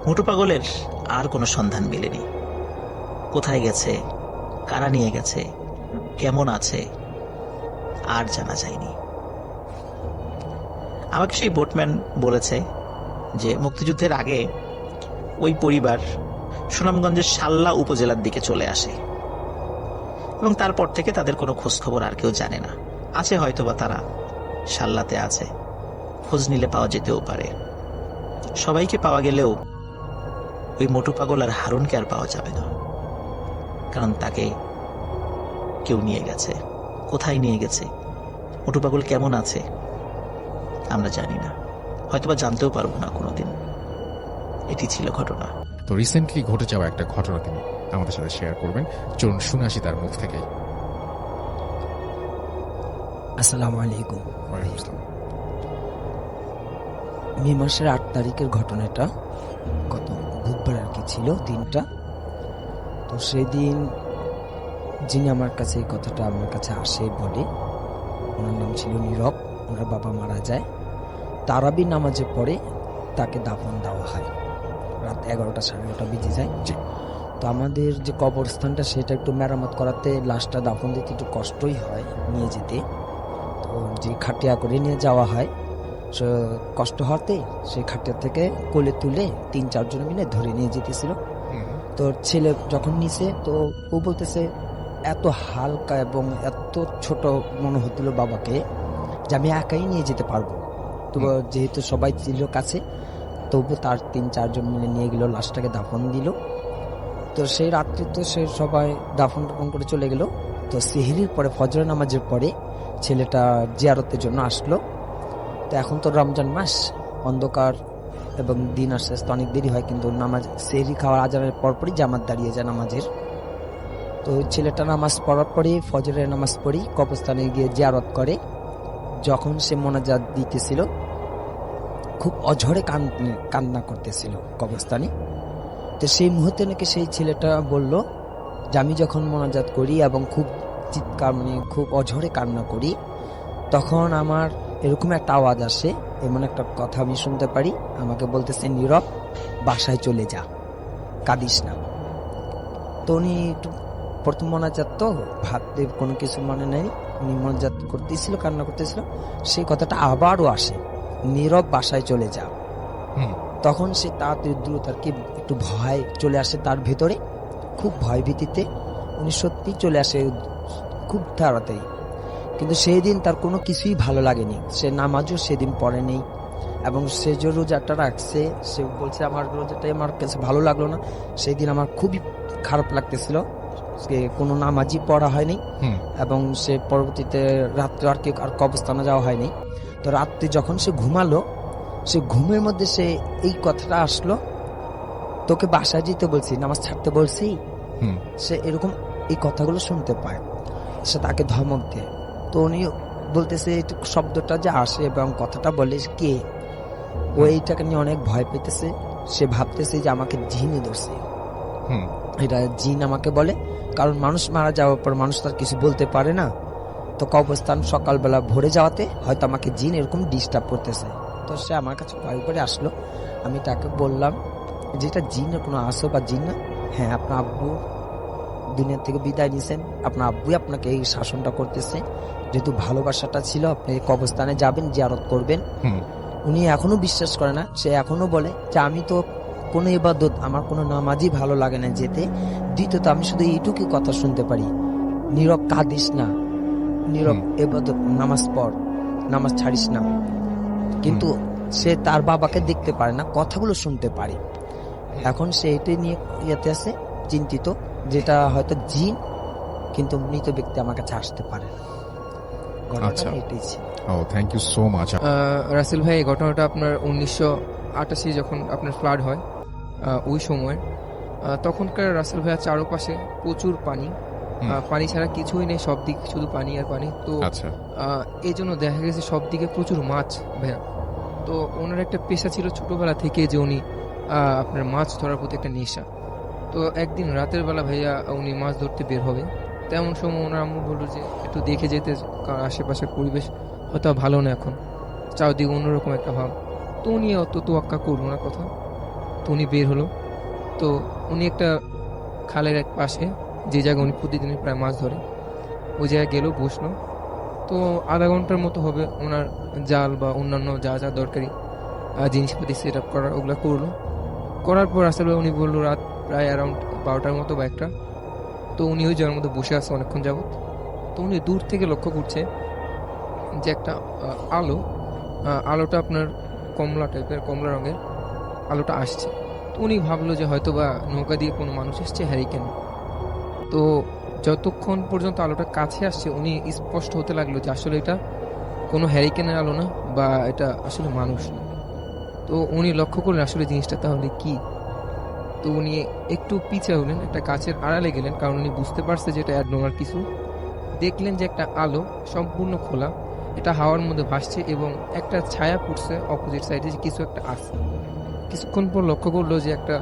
মোটু পাগলের আর কোনো সন্ধান মেলেনি। কোথায় গেছে, কারা নিয়ে গেছে, কেমন আছে, আর জানা যায়নি। আমাকে সেই বোটম্যান বলেছে যে মুক্তিযুদ্ধের আগে ওই পরিবার সুনামগঞ্জের শাল্লা উপজেলার দিকে চলে আসে এবং তারপর থেকে তাদের কোনো খোঁজ খবর আর কেউ জানে না। আছে হয়তোবা তারা শাল্লাতে আছে, খোঁজ নিলে পাওয়া যেতেও পারে। সবাইকে পাওয়া গেলেও ওই মোটু পাগল আর হারুনকে আর পাওয়া যাবে না, কারণ তাকে কেউ নিয়ে গেছে। কোথায় নিয়ে গেছে, মোটু পাগল কেমন আছে আমরা জানি না, হয়তোবা জানতেও পারবো না কোনোদিন। এটি ছিল ঘটনা। তো রিসেন্টলি ঘটে যাওয়া একটা ঘটনা তিনি আমাদের সাথে শেয়ার করবেন। চলুন শুনে আসি তার মুখ থেকেই। আসসালামু আলাইকুম। ওয়ালাইকুম আসসালাম। মে মাসের 8 তারিখের ঘটনাটা, গত বুধবার আর কি ছিল দিনটা। তো সেই দিন যিনি আমার কাছে এই কথাটা আমার কাছে আসে বলে, ওনার নাম ছিল নীরব। ওনার বাবা মারা যায়, তারাবি নামাজে পড়ে তাকে দাফন দেওয়া হয়। রাত 11টা 11:30 বেজে যায়। তো আমাদের যে কবরস্থানটা সেটা একটু মেরামত করাতে লাশটা দাফন দিতে একটু কষ্টই হয় নিয়ে যেতে। তো যে খাটিয়া করে নিয়ে যাওয়া হয়, কষ্ট হতে সেই খাটিয়া থেকে কোলে তুলে 3-4 জন মিলে ধরে নিয়ে যেতেছিল। তো ছেলে যখন নিছে, তো ও বলতেছে এত হালকা এবং এত ছোট মনে হচ্ছিল বাবাকে যে আমি একাই নিয়ে যেতে পারবো। তো যেহেতু সবাই ছিল কাছে, তবু তার 3-4 জন মিলে নিয়ে গেল, লাশটাকে দাফন দিল। তো সেই রাত্রে তো সে সবাই দাফন টাফন করে চলে গেল। তো সেহরির পরে ফজর নামাজের পরে ছেলেটা জিয়ারতের জন্য আসলো। তো এখন তো রমজান মাস, অন্ধকার এবং দিন আসতে আসতে অনেক দেরি হয়, কিন্তু নামাজ সেহরি খাওয়ার আজানের পরপরই জামাত দাঁড়িয়ে যায় নামাজের। তো ছেলেটা নামাজ পড়ার পরে ফজরের নামাজ পড়ি কবরস্থানে গিয়ে জিয়ারত করে। যখন সে মোনাজাত দিতেছিল, খুব অঝরে কান্না করতেছিল কবরস্থানে। তো সেই মুহূর্তে নাকি সেই ছেলেটা বলল যে আমি যখন মোনাজাত করি এবং খুব চিৎকার খুব অঝরে কান্না করি, তখন আমার এরকম একটা আওয়াজ আসে, এমন একটা কথা আমি শুনতে পারি, আমাকে বলতেছে নীরব বাসায় চলে যা, কাঁদিস না। তো উনি একটু প্রথম মোনাজাত তো ভাবতে কোনো কিছু মনে নেই, উনি মোনাজাত করতেছিল, কান্না করতেছিল, সেই কথাটা আবারও আসে, নীরব বাসায় চলে যা। তখন সে তাড়াতাড়ি দ্রুত আর কি একটু ভয় চলে আসে তার ভেতরে, খুব ভয় ভীতিতে উনি সত্যি চলে আসে খুব তাড়াতাড়ি। কিন্তু সেই দিন তার কোনো কিছুই ভালো লাগেনি, সে নামাজও সেদিন পড়ে নেই এবং সে যে রোজাটা রাখছে, সে বলছে আমার রোজাটাই আমার কাছে ভালো লাগলো না, সেই দিন আমার খুবই খারাপ লাগতেছিল, কোনো নামাজই পড়া হয়নি এবং সে পরবর্তীতে রাত্রে আর কি আর কবরস্থানে যাওয়া হয়নি। তো রাত্রে যখন সে ঘুমালো, সে ঘুমের মধ্যে সে এই কথাটা আসলো, তোকে বাসায় যেতে বলছি, নামাজ ছাড়তে বলছি। সে এরকম এই কথাগুলো শুনতে পায়, সে তাকে ধমক দেয়। তো উনি বলতেছে শব্দটা যে আসে এবং কথাটা বলে কে, ও এইটাকে নিয়ে অনেক ভয় পেতেছে, সে ভাবতেছে যে আমাকে জিনে ধরছে, এটা জিন আমাকে বলে, কারণ মানুষ মারা যাওয়ার পর মানুষ তার কিছু বলতে পারে না। তো কবরস্থান সকালবেলা ভরে যাওয়াতে হয়তো আমাকে জিন এরকম ডিস্টার্ব করতেছে। তো সে আমার কাছে ভয় করে আসলো, আমি তাকে বললাম যেটা জিনের কোনো আসো বা জিন না, হ্যাঁ আপনার আব্বু দুনিয়া থেকে বিদায় নিয়েছেন, আপনার আব্বুই আপনাকে এই শাসনটা করতেছে, যেহেতু ভালোবাসাটা ছিল আপনি কবরস্থানে যাবেন, জিয়ারত করবেন। উনি এখনো বিশ্বাস করে না, সে এখনো বলে যে আমি তো কোনো ইবাদত, আমার কোনো নামাজই ভালো লাগে না যেতে, দ্বিতীয়ত আমি শুধু এইটুকু কথা শুনতে পারি, নীরব কাঁদিস না, নীরব ইবাদত, নামাজ পড়, নামাজ ছাড়িস না। কিন্তু সে তার বাবাকে দেখতে পারে না, কথাগুলো শুনতে পারে। এখন সে এটাই নিয়ে ইয়েতে আছে চিন্তিত, যেটা হয়তো জিন, কিন্তু মৃত ব্যক্তি আমার কাছে আসতে পারে। আচ্ছা, এটাই ছিল। Oh thank you so much. Rasel ভাই, এই ঘটনাটা আপনার 1988 যখন আপনার ফ্লাড হয় ওই সময়, তখনকার রাসেল ভাইয়া চারপাশে প্রচুর পানি, পানি ছাড়া কিছুই নেই, সব দিক শুধু পানি আর পানি। তো এই জন্য দেখা গেছে সব দিকে প্রচুর মাছ ভাইয়া। তো ওনার একটা পেশা ছিল ছোটবেলা থেকে যে উনি আপনার মাছ ধরার প্রতি একটা নেশা। তো একদিন রাতের বেলা ভাইয়া উনি মাছ ধরতে বের হবে, তেমন সময় ওনার আম্মু বলল যে একটু দেখে যেতে, কারণ আশেপাশের পরিবেশ হয়তো ভালো না এখন। চারদিকে অন্যরকম একটা ভাব। তো উনি অত তোয়াক্কা করলো না কথা, তো উনি বের হলো। তো উনি একটা খালের এক পাশে, যে জায়গায় উনি প্রতিদিনই প্রায় মাছ ধরে, ওই জায়গায় গেল, বসলো। তো আধা ঘন্টার মতো হবে ওনার জাল বা অন্যান্য যা যা দরকারি জিনিসপাতি সেট আপ করার, ওগুলো করলো। করার পর আসলে উনি বললো রাত প্রায় অ্যারাউন্ড 12টার মতো বা 1টা। তো উনি ওই জায়গার মধ্যে বসে আছে অনেকক্ষণ যাবত। তো উনি দূর থেকে লক্ষ্য করছে যে একটা আলো, আলোটা আপনার কমলা টাইপের, কমলা রঙের আলোটা আসছে। তো উনি ভাবলো যে হয়তো বা নৌকা দিয়ে কোনো মানুষ এসছে, হ্যারিকেন। তো যতক্ষণ পর্যন্ত আলোটা কাছে আসছে উনি স্পষ্ট হতে লাগলো যে আসলে এটা কোনো হ্যারিকেনের আলো না, বা এটা আসলে মানুষ না। তো উনি লক্ষ্য করলেন আসলে জিনিসটা তাহলে কি। তো উনি একটু পিছে হলেন, একটা গাছের আড়ালে গেলেন, কারণ উনি বুঝতে পারছে যে এটা অ্যাডনর্মাল কিছু। দেখলেন যে একটা আলো সম্পূর্ণ খোলা, এটা হাওয়ার মধ্যে ভাসছে এবং একটা ছায়া পড়ছে অপোজিট সাইডে, যে কিছু একটা আছে। কিছুক্ষণ পর লক্ষ্য করলো যে একটা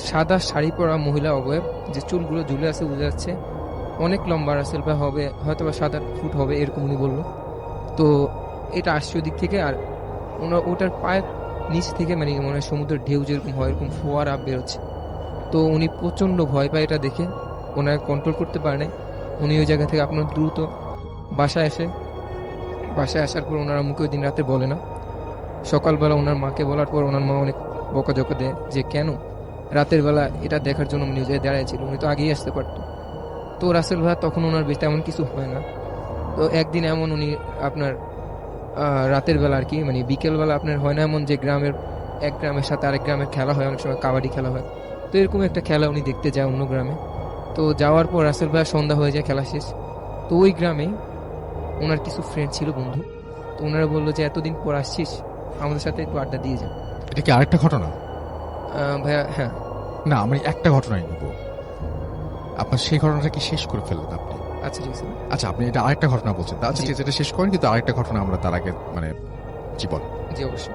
সাদা শাড়ি পরা মহিলা অবয়ব, যে চুলগুলো ঝুলে আছে, বোঝা যাচ্ছে অনেক লম্বা, রাসেল ভাই হবে হয়তো বা 7-8 ফুট হবে, এরকম উনি বললো। তো এটা আসছে ওদিক থেকে, আর ওটার পায়ের নিচ থেকে মানে মনে হয় সমুদ্রের ঢেউ যেরকম হয় এরকম ফোয়ারা বেরোচ্ছে। তো উনি প্রচণ্ড ভয় পায় এটা দেখে, ওনার কন্ট্রোল করতে পারে নাই। উনি ওই জায়গা থেকে আপনার দ্রুত বাসায় আসার পর ওনার আম্মুকে ওই দিন রাতে বলে না। সকালবেলা ওনার মাকে বলার পর ওনার মা অনেক বকাঝকা দেয় যে কেন রাতের বেলা এটা দেখার জন্য উনি ওই জায়গায় দাঁড়িয়েছিল, উনি তো আগেই আসতে পারতো। তো রাসেল ভাই তখন ওনার বেশ তেমন কিছু হয় না। তো একদিন এমন উনি আপনার রাতের বেলা আর কি, মানে বিকেলবেলা আপনার হয় না এমন যে এক গ্রামের সাথে আরেক গ্রামের খেলা হয়, অনেক সময় কাবাডি খেলা হয়। তো এরকম একটা খেলা উনি দেখতে যায় অন্য গ্রামে। তো যাওয়ার পর রাসেল ভাই সন্ধ্যা হয়ে যায়, খেলা শেষ। তো ওই গ্রামে ওনার কিছু ফ্রেন্ড ছিল, বন্ধু। তো ওনারা বললো যে এতদিন পর আসছিস, আমাদের সাথে একটু আড্ডা দিয়ে যা। এটা কি আরেকটা ঘটনা? ভাইয়া হ্যাঁ। না, আমি একটা ঘটনাই নিব। আপনার সেই ঘটনাটা কি শেষ করে ফেললেন আপনি? আচ্ছা ঠিক আছে। আচ্ছা, আপনি এটা আরেকটা ঘটনা বলছেন, আচ্ছা ঠিক আছে, এটা শেষ করেন, কিন্তু আরেকটা ঘটনা আমরা তার আগে মানে জীবন। জি অবশ্যই।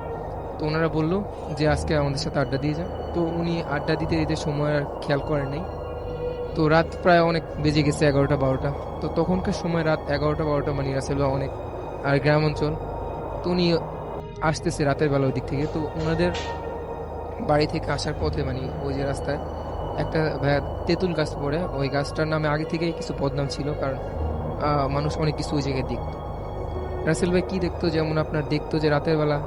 তো ওনারা বললো যে আজকে আমাদের সাথে আড্ডা দিয়ে যা। তো উনি আড্ডা দিতে দিতে সময় আর খেয়াল করেন নাই। তো রাত প্রায় অনেক বেজে গেছে, 11টা-12টা। তো তখনকার সময় রাত 11টা-12টা, মানে রাসেল অনেক, আর গ্রাম অঞ্চল। তো উনি আসতেছে রাতের বেলা ওই দিক থেকে। তো ওনাদের বাড়ি থেকে আসার পথে মানে ওই যে রাস্তায় একটা ভাইয়া তেঁতুল গাছ পড়ে, ওই গাছটার নামে আগে থেকেই কিছু বদনাম ছিল, কারণ মানুষ অনেক কিছু ওই জায়গায় দেখতো। রাসেল ভাই কি দেখতো, যেমন আপনার দেখতো যে রাতের বেলা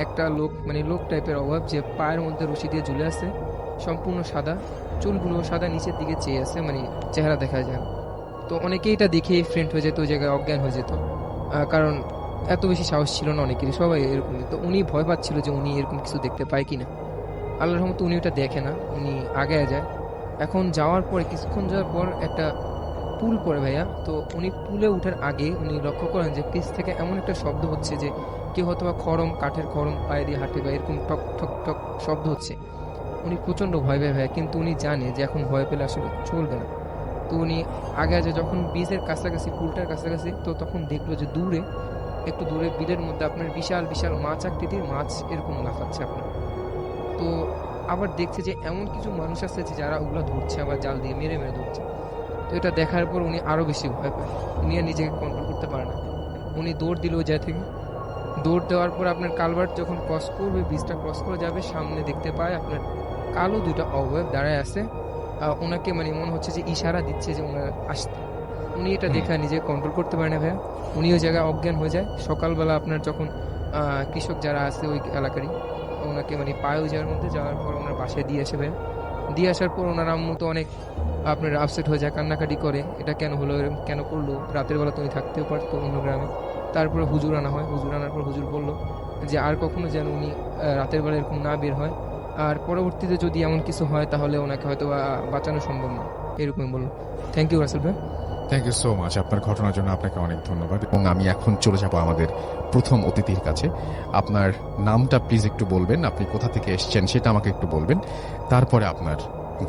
একটা লোক, মানে লোক টাইপের অভাব, যে পায়ের মধ্যে রশি দিয়ে ঝুলে আছে, সম্পূর্ণ সাদা, চুলগুলো সাদা, নিচের দিকে চেয়ে আছে, মানে চেহারা দেখা যায় না। তো অনেকেই এটা দেখেই ফ্রেন্ড হয়ে যেত, ওই জায়গায় অজ্ঞান হয়ে যেত, কারণ এত বেশি সাহস ছিল না অনেকেরই, সবাই এরকম। তো উনি ভয় পাচ্ছিল যে উনি এরকম কিছু দেখতে পায় কিনা। আল্লাহর রহমতে উনি ওটা দেখে না, উনি আগে যায়। এখন যাওয়ার পরে কিছুক্ষণ যাওয়ার পর একটা পুল পড়ে ভাইয়া। তো উনি পুলে ওঠার আগে উনি লক্ষ্য করেন যে পিছ থেকে এমন একটা শব্দ হচ্ছে যে কেউ হয়তো বা কাঠের খড়ম পায়ে দিয়ে হাঁটে, বা এরকম টক ঠক ঠক শব্দ হচ্ছে। উনি প্রচণ্ড ভয় পায় ভাইয়া, কিন্তু উনি জানে যে এখন ভয় পেলে আসলে চলবে না। তো উনি আগে আছে, যখন বীজের কাছাকাছি, পুলটার কাছাকাছি, তো তখন দেখলো যে একটু দূরে বিলের মধ্যে আপনার বিশাল বিশাল মাছ আকৃতির মাছ এরকম লাফাচ্ছে আপনার। তো আবার দেখছে যে এমন কিছু মানুষ আছে যে যারা ওগুলো ধরছে, আবার জাল দিয়ে মেরে মেরে ধরছে। তো এটা দেখার পর উনি আরও বেশি ভয় পায়, উনি আর নিজেকে কন্ট্রোল করতে পারে না। উনি দৌড় দিল ওই জায়গা থেকে। দৌড় দেওয়ার পর আপনার কালভার্ট যখন ক্রস করবে, ব্রিজটা ক্রস করে যাবে, সামনে দেখতে পায় আপনার কালো দুইটা অবয়ব দাঁড়ায় আছে। ওনাকে মানে মনে হচ্ছে যে ইশারা দিচ্ছে যে ওনার আসতে। উনি এটা দেখে নিজেকে কন্ট্রোল করতে পারে না ভাইয়া, উনি ওই জায়গায় অজ্ঞান হয়ে যায়। সকালবেলা আপনার যখন কৃষক যারা আছে ওই এলাকারই, ওনাকে মানে পায়ে ওই জায়গার মধ্যে যাওয়ার পর ওনার বাসায় দিয়ে আসে ভাইয়া। দিয়ে আসার পর ওনার আম্মু তো অনেক আপনার আপসেট হয়ে যায়, কান্নাকাটি করে, এটা কেন হলো, এরকম কেন করলো, রাতের বেলা তুমি থাকতেও পারতো অন্য গ্রামে। তারপরে হুজুর আনা হয়, হুজুর আনার পর হুজুর বললো যে আর কখনো যেন উনি রাতের বেলা এরকম না বের হয়, আর পরবর্তীতে যদি এমন কিছু হয় তাহলে ওনাকে হয়তো বাঁচানো সম্ভব না, এরকম বললো। থ্যাংক ইউ রাসেল ভাই। থ্যাংক ইউ সো মাচ, আপনার ঘটনার জন্য আপনাকে অনেক ধন্যবাদ। এবং আমি এখন চলে যাব আমাদের প্রথম অতিথির কাছে। আপনার নামটা প্লিজ একটু বলবেন, আপনি কোথা থেকে এসেছেন সেটা আমাকে একটু বলবেন, তারপরে আপনার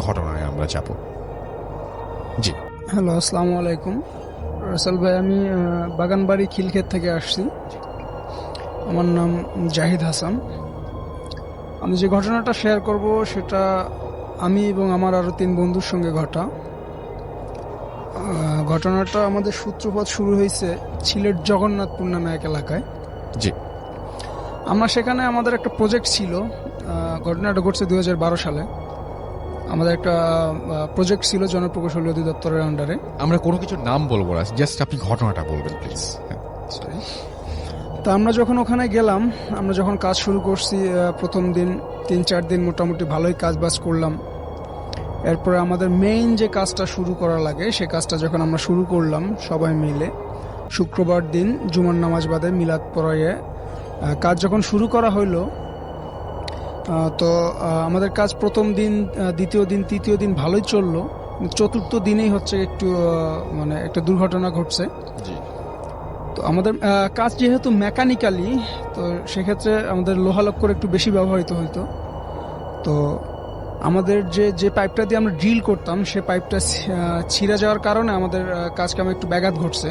ঘটনায় আমরা যাব। জি। হ্যালো, আসসালামু আলাইকুম রাসেল ভাই। আমি বাগানবাড়ি খিলক্ষেত থেকে আসছি। আমার নাম জাহিদ হাসান। আমি যে ঘটনাটা শেয়ার করব সেটা আমি এবং আমার আরও 3 বন্ধুর সঙ্গে ঘটা। ঘটনাটা আমাদের সূত্রপাত শুরু হয়েছে সিলেট জগন্নাথপুর নামে এক এলাকায়। জি। আমরা সেখানে আমাদের একটা প্রজেক্ট ছিল, ঘটনাটা ঘটছে 2012 সালে। আমাদের একটা প্রজেক্ট ছিল জনপ্রকৌশল অধিদপ্তরের আন্ডারে। আমরা কোনো কিছুর নাম বলবো না, জাস্ট আপনি ঘটনাটা বলবেন প্লিজ। তো আমরা যখন ওখানে গেলাম, আমরা যখন কাজ শুরু করছি, প্রথম দিন 3-4 দিন মোটামুটি ভালোই কাজ বাজ করলাম। এরপরে আমাদের মেইন যে কাজটা শুরু করা লাগে, সে কাজটা যখন আমরা শুরু করলাম সবাই মিলে, শুক্রবার দিন জুমার নামাজ বাদে মিলাদ পড়াইয়ে কাজ যখন শুরু করা হইলো, তো আমাদের কাজ প্রথম দিন, দ্বিতীয় দিন, তৃতীয় দিন ভালোই চললো। চতুর্থ দিনেই হচ্ছে একটু মানে একটা দুর্ঘটনা ঘটছে। তো আমাদের কাজ যেহেতু মেকানিক্যালি, তো সেক্ষেত্রে আমাদের লোহালক্কর একটু বেশি ব্যবহৃত হইতো। তো আমাদের যে পাইপটা দিয়ে আমরা ড্রিল করতাম, সে পাইপটা ছিঁড়ে যাওয়ার কারণে আমাদের কাজ কামে একটু ব্যাঘাত ঘটছে।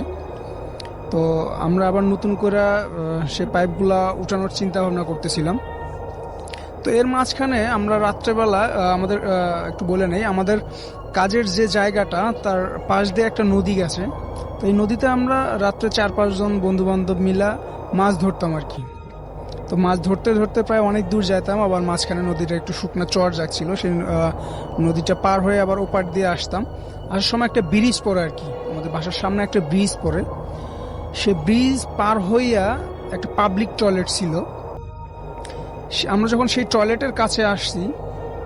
তো আমরা আবার নতুন করে সে পাইপগুলা উঠানোর চিন্তা ভাবনা করতেছিলাম। তো এর মাঝখানে আমরা রাত্রেবেলা আমাদের একটু বলে নেই, আমাদের কাজের যে জায়গাটা তার পাশ দিয়ে একটা নদী গেছে। তো এই নদীতে আমরা রাত্রে 4-5 জন বন্ধু বান্ধব মিলা মাছ ধরতাম আর কি। তো মাছ ধরতে ধরতে প্রায় অনেক দূর যেতাম, আবার মাঝখানে নদীটা একটু শুকনো চর যাচ্ছিল, সেই নদীটা পার হয়ে আবার ওপার দিয়ে আসতাম। আসার সময় একটা ব্রিজ পড়ে আর কি, আমাদের বাসার সামনে একটা ব্রিজ পড়ে। সে ব্রিজ পার হইয়া একটা পাবলিক টয়লেট ছিল। আমরা যখন সেই টয়লেটের কাছে আসছি,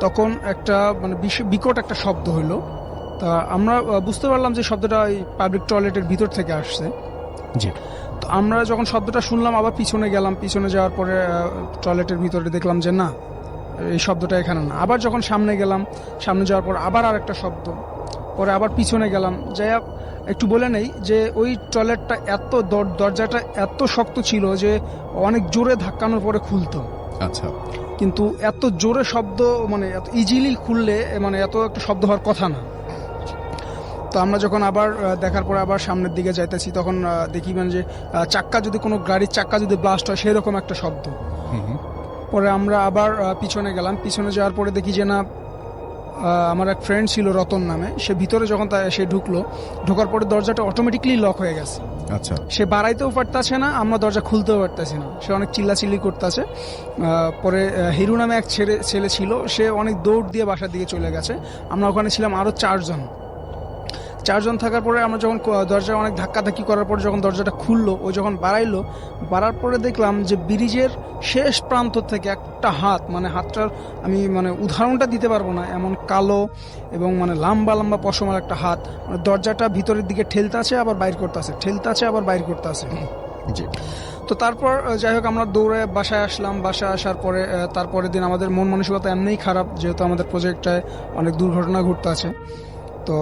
তখন একটা মানে বিকট একটা শব্দ হইলো। তা আমরা বুঝতে পারলাম যে শব্দটা ওই পাবলিক টয়লেটের ভিতর থেকে আসছে। জি। তো আমরা যখন শব্দটা শুনলাম, আবার পিছনে গেলাম। পিছনে যাওয়ার পরে টয়লেটের ভিতরে দেখলাম যে না, এই শব্দটা এখানে না। আবার যখন সামনে গেলাম, সামনে যাওয়ার পর আবার আরেকটা শব্দ, পরে আবার পিছনে গেলাম। যাই হোক, একটু বলে নেই যে ওই টয়লেটটা এত দরজাটা এত শক্ত ছিল যে অনেক জোরে ধাক্কানোর পরে খুলতো। আচ্ছা। কিন্তু এত জোরে শব্দ, মানে এত ইজিলি খুললে মানে এত একটা শব্দ হওয়ার কথা না। তো আমরা যখন আবার দেখার পরে আবার সামনের দিকে যাইতেছি, তখন দেখি মানে যে চাক্কা, যদি কোনো গাড়ির চাক্কা যদি ব্লাস্ট হয় সেরকম একটা শব্দ। পরে আমরা আবার পিছনে গেলাম। পিছনে যাওয়ার পরে দেখি যে না, আমার এক ফ্রেন্ড ছিল রতন নামে, সে ভিতরে যখন সে ঢোকার পরে দরজাটা অটোমেটিকলি লক হয়ে গেছে। আচ্ছা। সে বাড়াইতেও পারতেছে না, আমরা দরজা খুলতেও পারতেছি না। সে অনেক চিল্লাচিল্লি করতেছে। পরে হিরু নামে এক ছেলে ছিল, সে অনেক দৌড় দিয়ে বাসার দিকে চলে গেছে। আমরা ওখানে ছিলাম আরও 4 জন থাকার পরে আমরা যখন দরজা অনেক ধাক্কাধাক্কি করার পরে যখন দরজাটা খুললো, ও যখন বাড়ার পরে দেখলাম যে ব্রিজের শেষ প্রান্ত থেকে একটা হাত, মানে হাতটার আমি মানে উদাহরণটা দিতে পারবো না, এমন কালো এবং মানে লম্বা লম্বা পশমের একটা হাত, মানে দরজাটা ভিতরের দিকে ঠেলতে আছে আবার বাইর করতে আছে। জি। তো তারপর যাই হোক, আমরা দৌড়ে বাসায় আসলাম। বাসায় আসার পরে তারপরের দিন আমাদের মন মানসিকতা এমনিই খারাপ, যেহেতু আমাদের প্রজেক্টটায় অনেক দুর্ঘটনা ঘটতে আছে। তো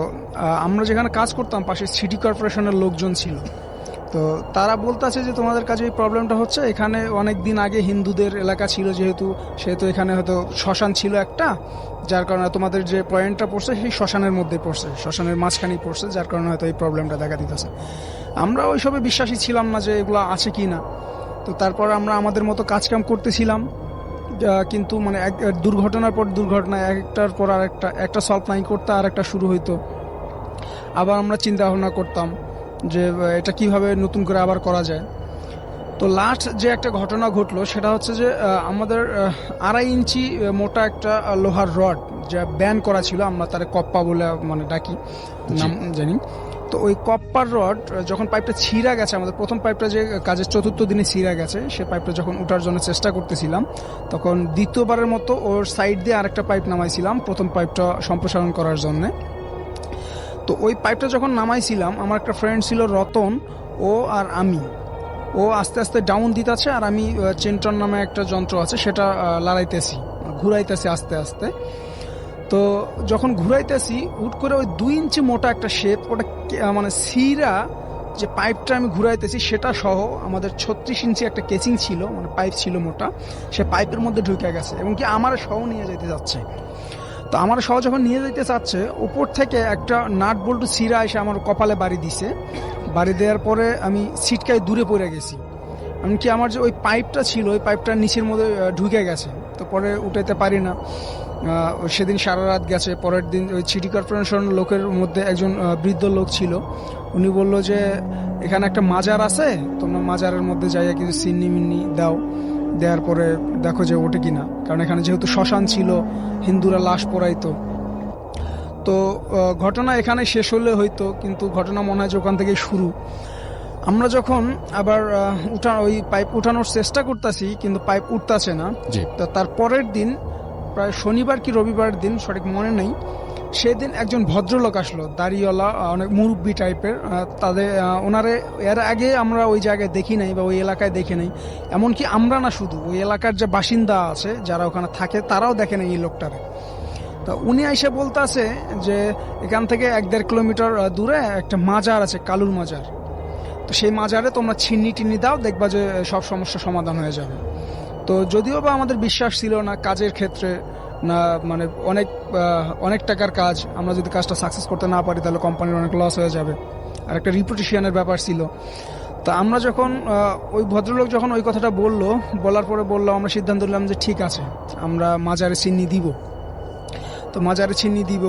আমরা যেখানে কাজ করতাম, পাশে সিটি কর্পোরেশনের লোকজন ছিল। তো তারা বলতেছে যে তোমাদের কাছে এই প্রবলেমটা হচ্ছে, এখানে অনেক দিন আগে হিন্দুদের এলাকা ছিল, সেহেতু এখানে হয়তো শ্মশান ছিল একটা, যার কারণে তোমাদের যে পয়েন্টটা পড়ছে সেই শ্মশানের মধ্যে পড়ছে, শ্মশানের মাঝখানেই পড়ছে, যার কারণে হয়তো এই প্রবলেমটা দেখা দিতেছে। আমরা ওইসবে বিশ্বাসী ছিলাম না যে এগুলো আছে কি না। তো তারপর আমরা আমাদের মতো কাজকাম করতেছিলাম, কিন্তু মানে দুর্ঘটনার পর দুর্ঘটনা, একটার পর আরেকটা, একটা সলভ নাই করতে আর একটা শুরু হইতো। আবার আমরা চিন্তা ভাবনা করতাম যে এটা কিভাবে নতুন করে আবার করা যায়। তো লাস্ট যে একটা ঘটনা ঘটলো, সেটা হচ্ছে যে আমাদের 2.5 ইঞ্চি মোটা একটা লোহার রড যা ব্যান করা ছিল, আমরা তারে কপ্পা বলে মানে ডাকি, নাম জানি। তো ওই কপ্পার রড যখন পাইপটা ছিঁড়া গেছে, আমাদের প্রথম পাইপটা যে কাজের 4র্থ দিনে ছিঁড়া গেছে, সে পাইপটা যখন উঠার জন্য চেষ্টা করতেছিলাম, তখন দ্বিতীয়বারের মতো ওর সাইড দিয়ে আরেকটা পাইপ নামাইছিলাম প্রথম পাইপটা সম্প্রসারণ করার জন্য। তো ওই পাইপটা যখন নামাইছিলাম, আমার একটা ফ্রেন্ড ছিল রতন, ও আর আমি, ও আস্তে আস্তে ডাউন দিতেছে, আর আমি চেন্টন নামে একটা যন্ত্র আছে সেটা লড়াইতেছি, ঘুরাইতেছি আস্তে আস্তে। তো যখন ঘুরাইতেছি, হুট করে ওই 2 ইঞ্চি মোটা একটা শেপ, ওটা মানে সিরা যে পাইপটা আমি ঘুরাইতেছি সেটা সহ আমাদের 36 ইঞ্চি একটা কেচিং ছিল, মানে পাইপ ছিল মোটা, সে পাইপের মধ্যে ঢুকে গেছে এবং কি আমার সহ নিয়ে যেতে যাচ্ছে। তো আমার সহ যখন নিয়ে যেতে চাচ্ছে, উপর থেকে একটা নাট বল্টু সিরা এসে আমার কপালে বাড়ি দিছে। বাড়ি দেওয়ার পরে আমি ছিটকায় দূরে পড়ে গেছি, এমনকি আমার যে ওই পাইপটা ছিল, ওই পাইপটা নিচের মধ্যে ঢুকে গেছে। তো পরে উঠাইতে পারি না, সেদিন সারা রাত গেছে। পরের দিন ওই সিটি কর্পোরেশন লোকের মধ্যে একজন বৃদ্ধ লোক ছিল, উনি বলল যে এখানে একটা মাজার আছে, তোমরা মাজারের মধ্যে যাইয়া কিছু সিন্নি মিন্নি দাও। দেওয়ার পরে দেখো যে ওঠে কিনা, কারণ এখানে যেহেতু শ্মশান ছিল, হিন্দুরা লাশ পোড়াইতো। তো ঘটনা এখানে শেষ হলে হয়তো, কিন্তু ঘটনা মনে হয় যে ওখান থেকেই শুরু। আমরা যখন আবার ওই পাইপ উঠানোর চেষ্টা করতেছি, কিন্তু পাইপ উঠতেছে না। জি। তো তার পরের দিন, প্রায় শনিবার কি রবিবার দিন, সঠিক মনে নেই, সেদিন একজন ভদ্রলোক আসলো, দাড়িওয়ালা, অনেক মুরব্বী টাইপের। তাদের ওনারে এর আগে আমরা ওই জায়গায় দেখি নাই বা ওই এলাকায় দেখি নাই। এমনকি আমরা না, শুধু ওই এলাকার যে বাসিন্দা আছে যারা ওখানে থাকে তারাও দেখে নাই এই লোকটারে। তো উনি এসে বলতেছে যে এখান থেকে 1-1.5 কিলোমিটার দূরে একটা মাজার আছে, কালুর মাজার। তো সেই মাজারে তোমরা ছিন্নি টিন্নি দাও, দেখবা যে সব সমস্যা সমাধান হয়ে যাবে। তো যদিও বা আমাদের বিশ্বাস ছিল না, কাজের ক্ষেত্রে না, মানে অনেক টাকার কাজ, আমরা যদি কাজটা সাকসেস করতে না পারি তাহলে কোম্পানির অনেক লস হয়ে যাবে, আর একটা রিপুটেশনের ব্যাপার ছিল। তা আমরা যখন ওই ভদ্রলোক যখন ওই কথাটা বলার পরে বললো, আমরা সিদ্ধান্ত নিলাম যে ঠিক আছে, আমরা মাজারে ছিন্নি দিব। তো মাজারে ছিন্নি দিব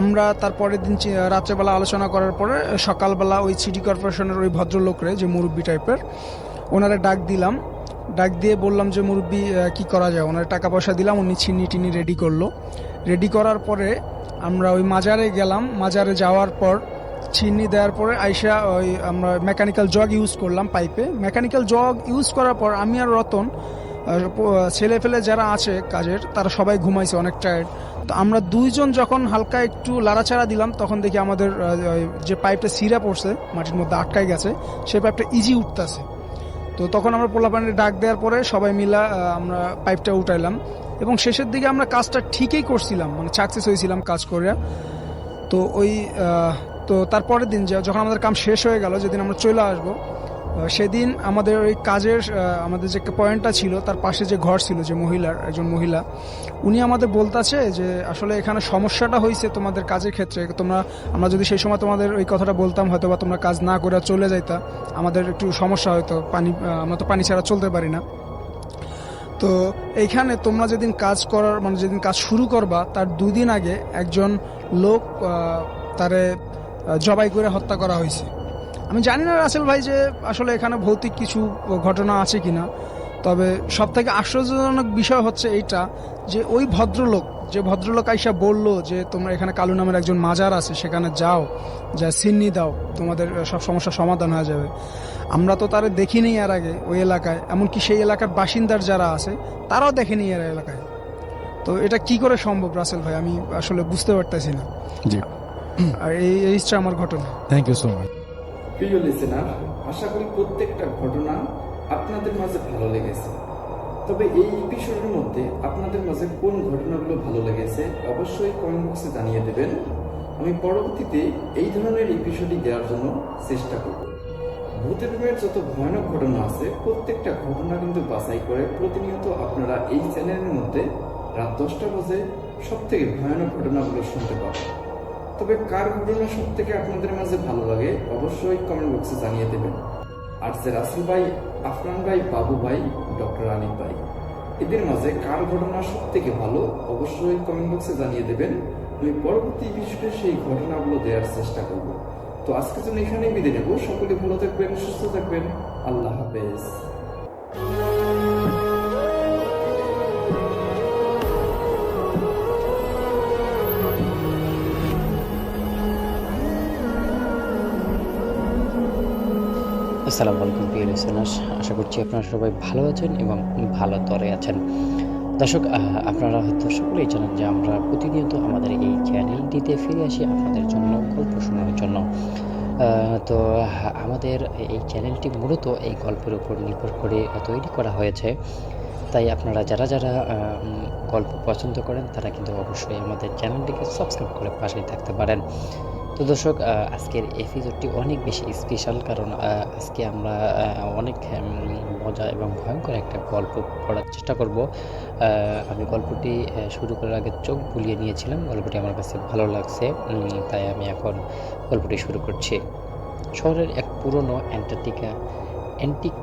আমরা। তারপরের দিন রাত্রেবেলা আলোচনা করার পরে সকালবেলা ওই সিটি কর্পোরেশনের ওই ভদ্রলোকরে, যে মুরব্বী টাইপের, ওনারা ডাক দিলাম। ডাক দিয়ে বললাম যে মুরব্বী কি করা যায়। ওনার টাকা পয়সা দিলাম, উনি ছিন্নি টিনি রেডি করলো। রেডি করার পরে আমরা ওই মাজারে গেলাম। মাজারে যাওয়ার পর ছিন্নি দেওয়ার পরে আইসা ওই আমরা মেকানিক্যাল জগ ইউজ করলাম পাইপে। মেকানিক্যাল জগ ইউজ করার পর আমি আর রতন, ছেলে ফেলে যারা আছে কাজের, তারা সবাই ঘুমাইছে, অনেক টায়ার্ড। তো আমরা দুইজন যখন হালকা একটু লাড়াচাড়া দিলাম, তখন দেখি আমাদের যে পাইপটা সিরা পড়ছে, মাটির মধ্যে আটকাই গেছে, সেই পাইপটা ইজি উঠতেছে। তো তখন আমরা পোলাপানির ডাক দেওয়ার পরে সবাই মিলা আমরা পাইপটা উঠাইলাম, এবং শেষের দিকে আমরা কাজটা ঠিকই করছিলাম, মানে সাকসেস হয়েছিলাম কাজ করে। তো তো তারপরের দিন যখন আমাদের কাম শেষ হয়ে গেল, যেদিন আমরা চলে আসবো, সেদিন আমাদের ওই কাজের আমাদের যে পয়েন্টটা ছিল তার পাশে যে ঘর ছিল, যে একজন মহিলা, উনি আমাদের বলতেছে যে আসলে এখানে সমস্যাটা হয়েছে তোমাদের কাজের ক্ষেত্রে। আমরা যদি সেই সময় তোমাদের ওই কথাটা বলতাম, হয়তো বা তোমরা কাজ না করে চলে যাইতা, আমাদের একটু সমস্যা হতো, আমরা তো পানি ছাড়া চলতে পারি না। তো এইখানে তোমরা যেদিন যেদিন কাজ শুরু করবা, তার 2 দিন আগে একজন লোক তারে জবাই করে হত্যা করা হয়েছে। আমি জানি না রাসেল ভাই যে আসলে এখানে ভৌতিক কিছু ঘটনা আছে কিনা, তবে সব থেকে আশ্চর্যজনক বিষয় হচ্ছে এইটা, যে ওই ভদ্রলোক আইসা বলল যে তোমরা এখানে কালু নামের একজন মাজার আছে, সেখানে যাও, যা সিন্নি দাও, তোমাদের সব সমস্যার সমাধান হয়ে যাবে। আমরা তো তারে দেখিনি এর আগে ওই এলাকায়, এমনকি সেই এলাকার বাসিন্দার যারা আছে তারাও দেখেনি এর এলাকায়। তো এটা কি করে সম্ভব রাসেল ভাই, আমি আসলে বুঝতে পারতেছি না। জি, আর এই হচ্ছে আমার ঘটনা। Thank you so much. প্রিয় লিসেনার, আশা করি প্রত্যেকটা ঘটনা আপনাদের মাঝে ভালো লেগেছে। তবে এই এপিসোডের মধ্যে আপনাদের মাঝে কোন ঘটনাগুলো ভালো লেগেছে অবশ্যই কমেন্ট বক্সে জানিয়ে দেবেন। আমি পরবর্তীতে এই ধরনের এপিসোডই দেওয়ার জন্য চেষ্টা করব। ভূতের প্রেমের যত ভয়ানক ঘটনা আছে, প্রত্যেকটা ঘটনা কিন্তু বাছাই করে প্রতিনিয়ত আপনারা এই চ্যানেলের মধ্যে রাত 10টা বাজে সব থেকে ভয়ানক ঘটনাগুলো শুনতে পাবেন। তবে কার ঘটনা সব থেকে আপনাদের মাঝে ভালো লাগে অবশ্যই কমেন্ট বক্সে জানিয়ে দেবেন। আর যে রাসেল ভাই, আফরান ভাই, বাবু ভাই, ডক্টর আলিফ ভাই, এদের মাঝে কার ঘটনা সব থেকে ভালো অবশ্যই কমেন্ট বক্সে জানিয়ে দেবেন। আমি পরবর্তী এপিসোডে সেই ঘটনাগুলো দেওয়ার চেষ্টা করব। তো আজকের জন্য এখানেই বিদায় নেব। সকলে ভালো থাকবেন, সুস্থ থাকবেন। আল্লাহ হাফেজ। আসসালামু আলাইকুম প্রিয় লিসেনার্স, আশা করছি আপনারা সবাই ভালো আছেন এবং ভালো তরে আছেন। দর্শক, আপনারা হয়তো সকলেই জানেন যে আমরা প্রতিনিয়ত আমাদের এই চ্যানেলটিতে ফিরে আসি আপনাদের জন্য গল্প শোনানোর জন্য। তো আমাদের এই চ্যানেলটি মূলত এই গল্পের উপর নির্ভর করে তৈরি করা হয়েছে। তাই আপনারা যারা গল্প পছন্দ করেন তারা কিন্তু অবশ্যই আমাদের চ্যানেলটিকে সাবস্ক্রাইব করে পাশেই থাকতে পারেন। তো দর্শক, আজকের এপিসোডটি অনেক বেশি স্পেশাল, কারণ আজকে আমরা অনেক মজা এবং ভয়ঙ্কর একটা গল্প পড়ার চেষ্টা করব। আমি গল্পটি শুরু করার আগে চোখ বুলিয়ে নিয়েছিলাম, গল্পটি আমার কাছে ভালো লাগছে, তাই আমি এখন গল্পটি শুরু করছি। শহরের এক পুরনো অ্যান্টিক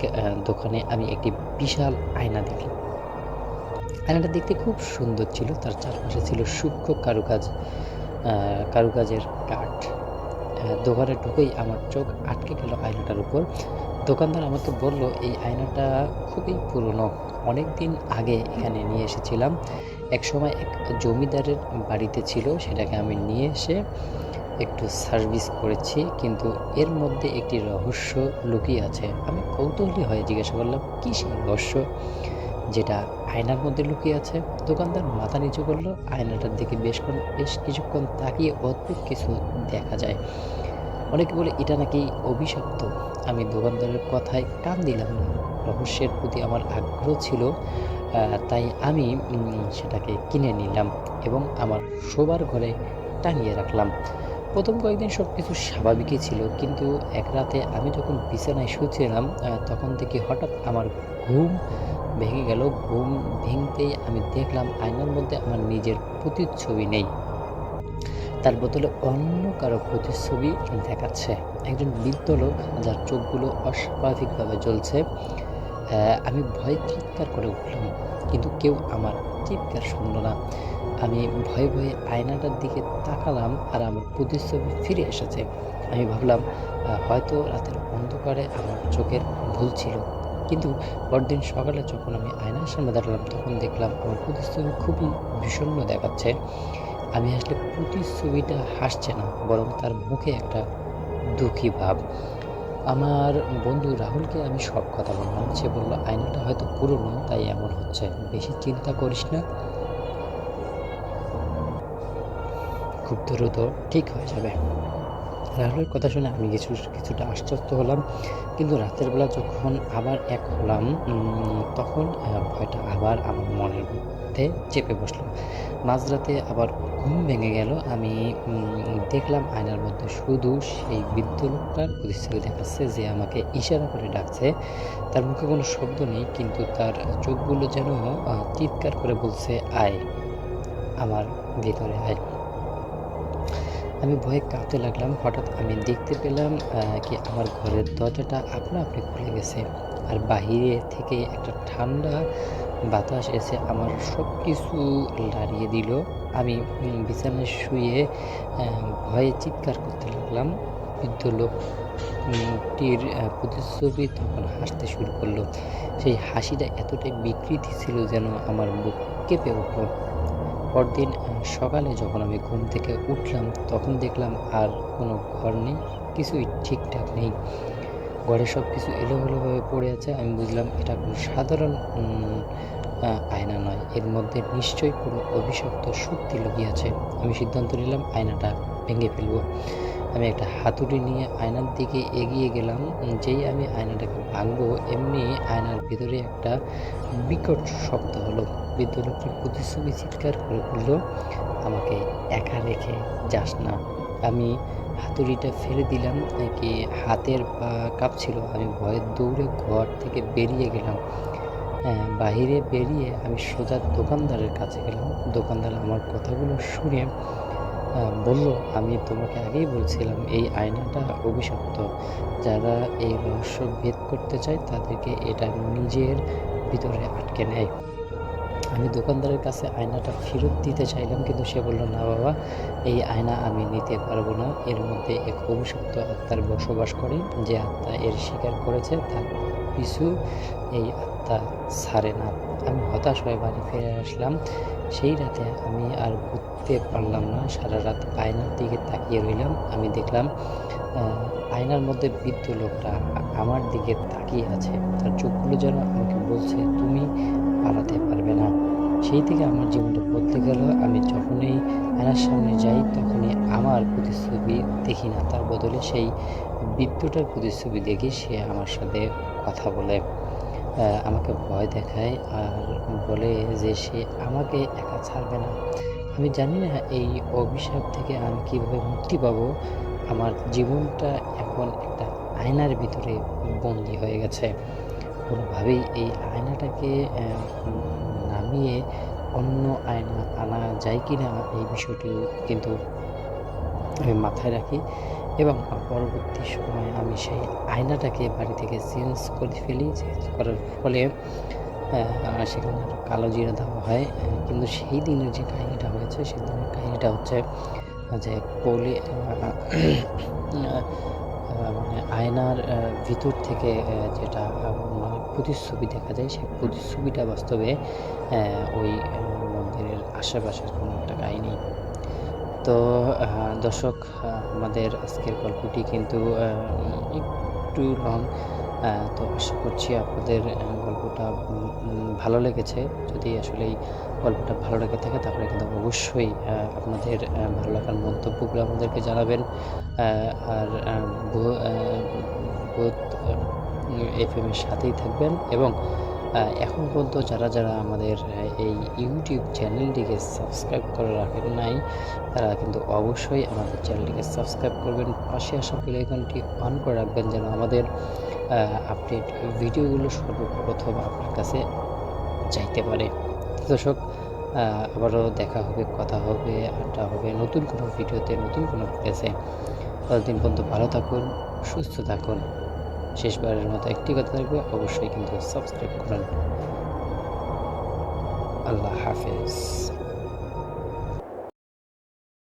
দোকানে আমি একটি বিশাল আয়না দেখি। আয়নাটা দেখতে খুব সুন্দর ছিল, তার চারপাশে ছিল সূক্ষ্ম কারুকাজের কাঠ। দোকানে ঢুকেই আমার চোখ আটকে গেল আয়নাটার উপর। দোকানদার আমাকে বলল এই আয়নাটা খুবই পুরনো, অনেক দিন আগে এখানে নিয়ে এসেছিলাম। একসময় এক জমিদারের বাড়িতে ছিল, সেটাকে আমি নিয়ে এসে একটু সার্ভিস করেছি, কিন্তু এর মধ্যে একটি রহস্য লুকিয়ে আছে। আমি কৌতূহলী হয়ে জিজ্ঞাসা করলাম, কী সেই রহস্য যেটা আয়নার মধ্যে লুকিয়ে আছে? দোকানদার মাথা নিচু করলো, আয়নাটার দিকে বেশ কিছুক্ষণ তাকিয়ে অদ্ভুত কিছু দেখা যায়। অনেকে বলে এটা নাকি অভিশপ্ত। আমি দোকানদারের কথায় কান দিলাম না। রহস্যের প্রতি আমার আগ্রহ ছিল, তাই আমি সেটাকে কিনে নিলাম এবং আমার শোবার ঘরে টাঙিয়ে রাখলাম। প্রথম কয়েকদিন সব কিছু স্বাভাবিকই ছিল, কিন্তু এক রাতে আমি যখন বিছানায় শুয়েছিলাম তখন থেকে হঠাৎ আমার ঘুম ভেঙে গেল। ঘুম ভেঙতেই আমি দেখলাম আয়নার মধ্যে আমার নিজের প্রতিচ্ছবি নেই, তার বদলে অন্য কারো প্রতিচ্ছবি দেখাচ্ছে। একজন বৃদ্ধ লোক যার চোখগুলো অস্বাভাবিকভাবে জ্বলছে। আমি ভয়ে চিৎকার করে উঠলাম, কিন্তু কেউ আমার চিৎকার শুনল না। আমি ভয়ে ভয়ে আয়নাটার দিকে তাকালাম আর আমার প্রতিচ্ছবি ফিরে এসেছে। আমি ভাবলাম হয়তো রাতের অন্ধকারে আমার চোখের ভুল ছিল। কিন্তু পরদিন সকালে যখন আমি আয়নার সামনে দাঁড়ালাম তখন দেখলাম আমার প্রতিচ্ছবি খুবই বিষণ্ণ দেখাচ্ছে। আমি আসলে প্রতিচ্ছবিটা হাসছে না, বরং তার মুখে একটা দুঃখী ভাব। আমার বন্ধু রাহুলকে আমি সব কথা বললাম। সে বলল, আয়নাটা হয়তো পুরনো, তাই এমন হচ্ছে, বেশি চিন্তা করিস না, খুব দ্রুত ঠিক হয়ে যাবে। রাহুলের কথা শুনে আমি কিছুটা আশ্চর্য হলাম, কিন্তু রাতের বেলা যখন আবার এক হলাম তখন ভয়টা আবার আমার মনের মধ্যে চেপে বসলো। মাঝরাতে আবার ঘুম ভেঙে গেল। আমি দেখলাম আয়নার মধ্যে শুধু সেই বৃদ্ধ লোকটার প্রতিচ্ছবি দেখাচ্ছে, যে আমাকে ইশারা করে ডাকছে। তার মুখে কোনো শব্দ নেই, কিন্তু তার চোখগুলো যেন চিৎকার করে বলছে, আয় আমার ভিতরে আয়। আমি ভয়ে কাঁপতে লাগলাম। হঠাৎ আমি দেখতে পেলাম কি আমার ঘরের দরজাটা আপনা আপনি খুলে গেছে, আর বাহিরে থেকে একটা ঠান্ডা বাতাস এসে আমার সব কিছু নাড়িয়ে দিল। আমি বিছানায় শুয়ে ভয়ে চিৎকার করতে লাগলাম। বৃদ্ধ লোকটির প্রতিচ্ছবি তখন হাসতে শুরু করলো। সেই হাসিটা এতটাই বিকৃতি ছিল যেন আমার বুক কেঁপে উঠল। পরদিন সকালে যখন আমি ঘুম থেকে উঠলাম তখন দেখলাম আর কোনো ঘর নেই, কিছুই ঠিকঠাক নেই। ঘরে সব কিছু এলোমেলোভাবে পড়ে আছে। আমি বুঝলাম এটা কোনো সাধারণ আয়না নয়, এর মধ্যে নিশ্চয়ই কোনো অভিশপ্ত শক্তি লুকিয়ে আছে। আমি সিদ্ধান্ত নিলাম আয়নাটা ভেঙে ফেলবো। আমি একটা হাতুড়ি নিয়ে আয়নার দিকে এগিয়ে গেলাম। যেই আমি আয়নাটাকে ভাঙবো এমনি আয়নার ভিতরে একটা বিকট শব্দ হলো। বৃদ্ধ লোকটির প্রতিচ্ছবি চিৎকার করে বলল, আমাকে একা রেখে যাস না। আমি হাতুড়িটা ফেলে দিলাম, কি হাতের পা কাঁপছিল। আমি ভয়ে দৌড়ে ঘর থেকে বেরিয়ে গেলাম। বাহিরে বেরিয়ে আমি সোজা দোকানদারের কাছে গেলাম। দোকানদার আমার কথাগুলো শুনে বলল, আমি তোমাকে আগেই বলছিলাম এই আয়নাটা অভিশপ্ত। যারা এই রহস্য ভেদ করতে চায় তাদেরকে এটা নিজের ভিতরে আটকে নেয়। আমি দোকানদারের কাছে আয়নাটা ফেরত দিতে চাইলাম, কিন্তু সে বলল, না বাবা, এই আয়না আমি নিতে পারবো না। এর মধ্যে এক অভিশপ্ত আত্মার বসবাস করে। যে আত্মা এর শিকার করেছে তার পিছু এই আত্মা ছাড়ে না। আমি হতাশ হয়ে বাড়ি ফিরে আসলাম। সেই রাতে আমি আর ঘুরতে পারলাম না। সারা রাত আয়নার দিকে তাকিয়ে রইলাম। আমি দেখলাম আয়নার মধ্যে বৃদ্ধ লোকটা আমার দিকে তাকিয়ে আছে। তার চোখগুলো যেন আমাকে বলছে, তুমি পালাতে পারবে না। সেই থেকে আমার জীবনটা বদলে গেল। আমি যখনই আয়নার সামনে যাই তখনই আমার প্রতিচ্ছবি দেখি না, তার বদলে সেই বৃদ্ধটার প্রতিচ্ছবি দেখি। সে আমার সাথে কথা বলে, আমাকে ভয় দেখায় আর বলে যে সে আমাকে একা ছাড়বে না। আমি জানি না এই অভিশাপ থেকে আমি কীভাবে মুক্তি পাবো। আমার জীবনটা এখন একটা আয়নার ভিতরে বন্দি হয়ে গেছে। কোনোভাবেই এই আয়নাটাকে নামিয়ে অন্য আয়না আনা যায় কি না এই বিষয়টিও কিন্তু আমি মাথায় রাখি, এবং পরবর্তী সময়ে আমি সেই আয়নাটাকে বাড়ি থেকে চেঞ্জ করে ফেলি। চেঞ্জ করার ফলে সেখানে কালো জিরা দেওয়া হয়। কিন্তু সেই দিনের যে কাহিনিটা হয়েছে, সেই দিনের কাহিনিটা হচ্ছে যে পলি মানে আয়নার ভিতর থেকে যেটা মানে প্রতিচ্ছবি দেখা যায়, সেই প্রতিচ্ছবিটা বাস্তবে ওই মন্দিরের আশেপাশের কোনো একটা কাহিনী। তো দর্শক, আমাদের আজকের গল্পটি কিন্তু একটু লং, তো আশা করছি আপনাদের গল্পটা ভালো লেগেছে। যদি আসলে এই গল্পটা ভালো লেগে থাকে তাহলে কিন্তু অবশ্যই আপনাদের ভালো লাগার মন্তব্যগুলো আমাদেরকে জানাবেন। আর বোধ FM এর সাথেই থাকবেন, এবং এখন পর্যন্ত যারা যারা আমাদের এই ইউটিউব চ্যানেলটিকে সাবস্ক্রাইব করে রাখেন নাই, তারা কিন্তু অবশ্যই আমাদের চ্যানেলটিকে সাবস্ক্রাইব করবেন, পাশে আসা বেল আইকনটি অন করে রাখবেন যেন আমাদের আপডেট ভিডিওগুলো সর্বপ্রথম আপনার কাছে চাইতে পারে। দর্শক, আবারও দেখা হবে, কথা হবে, আড্ডা হবে নতুন কোনো ভিডিওতে, নতুন কোনো প্লেসে। ততদিন পর্যন্ত ভালো থাকুন, সুস্থ থাকুন। শেষবারের মতো একটি কথা থাকবে, অবশ্যই কিন্তু সাবস্ক্রাইব করুন। আল্লাহ হাফেজ।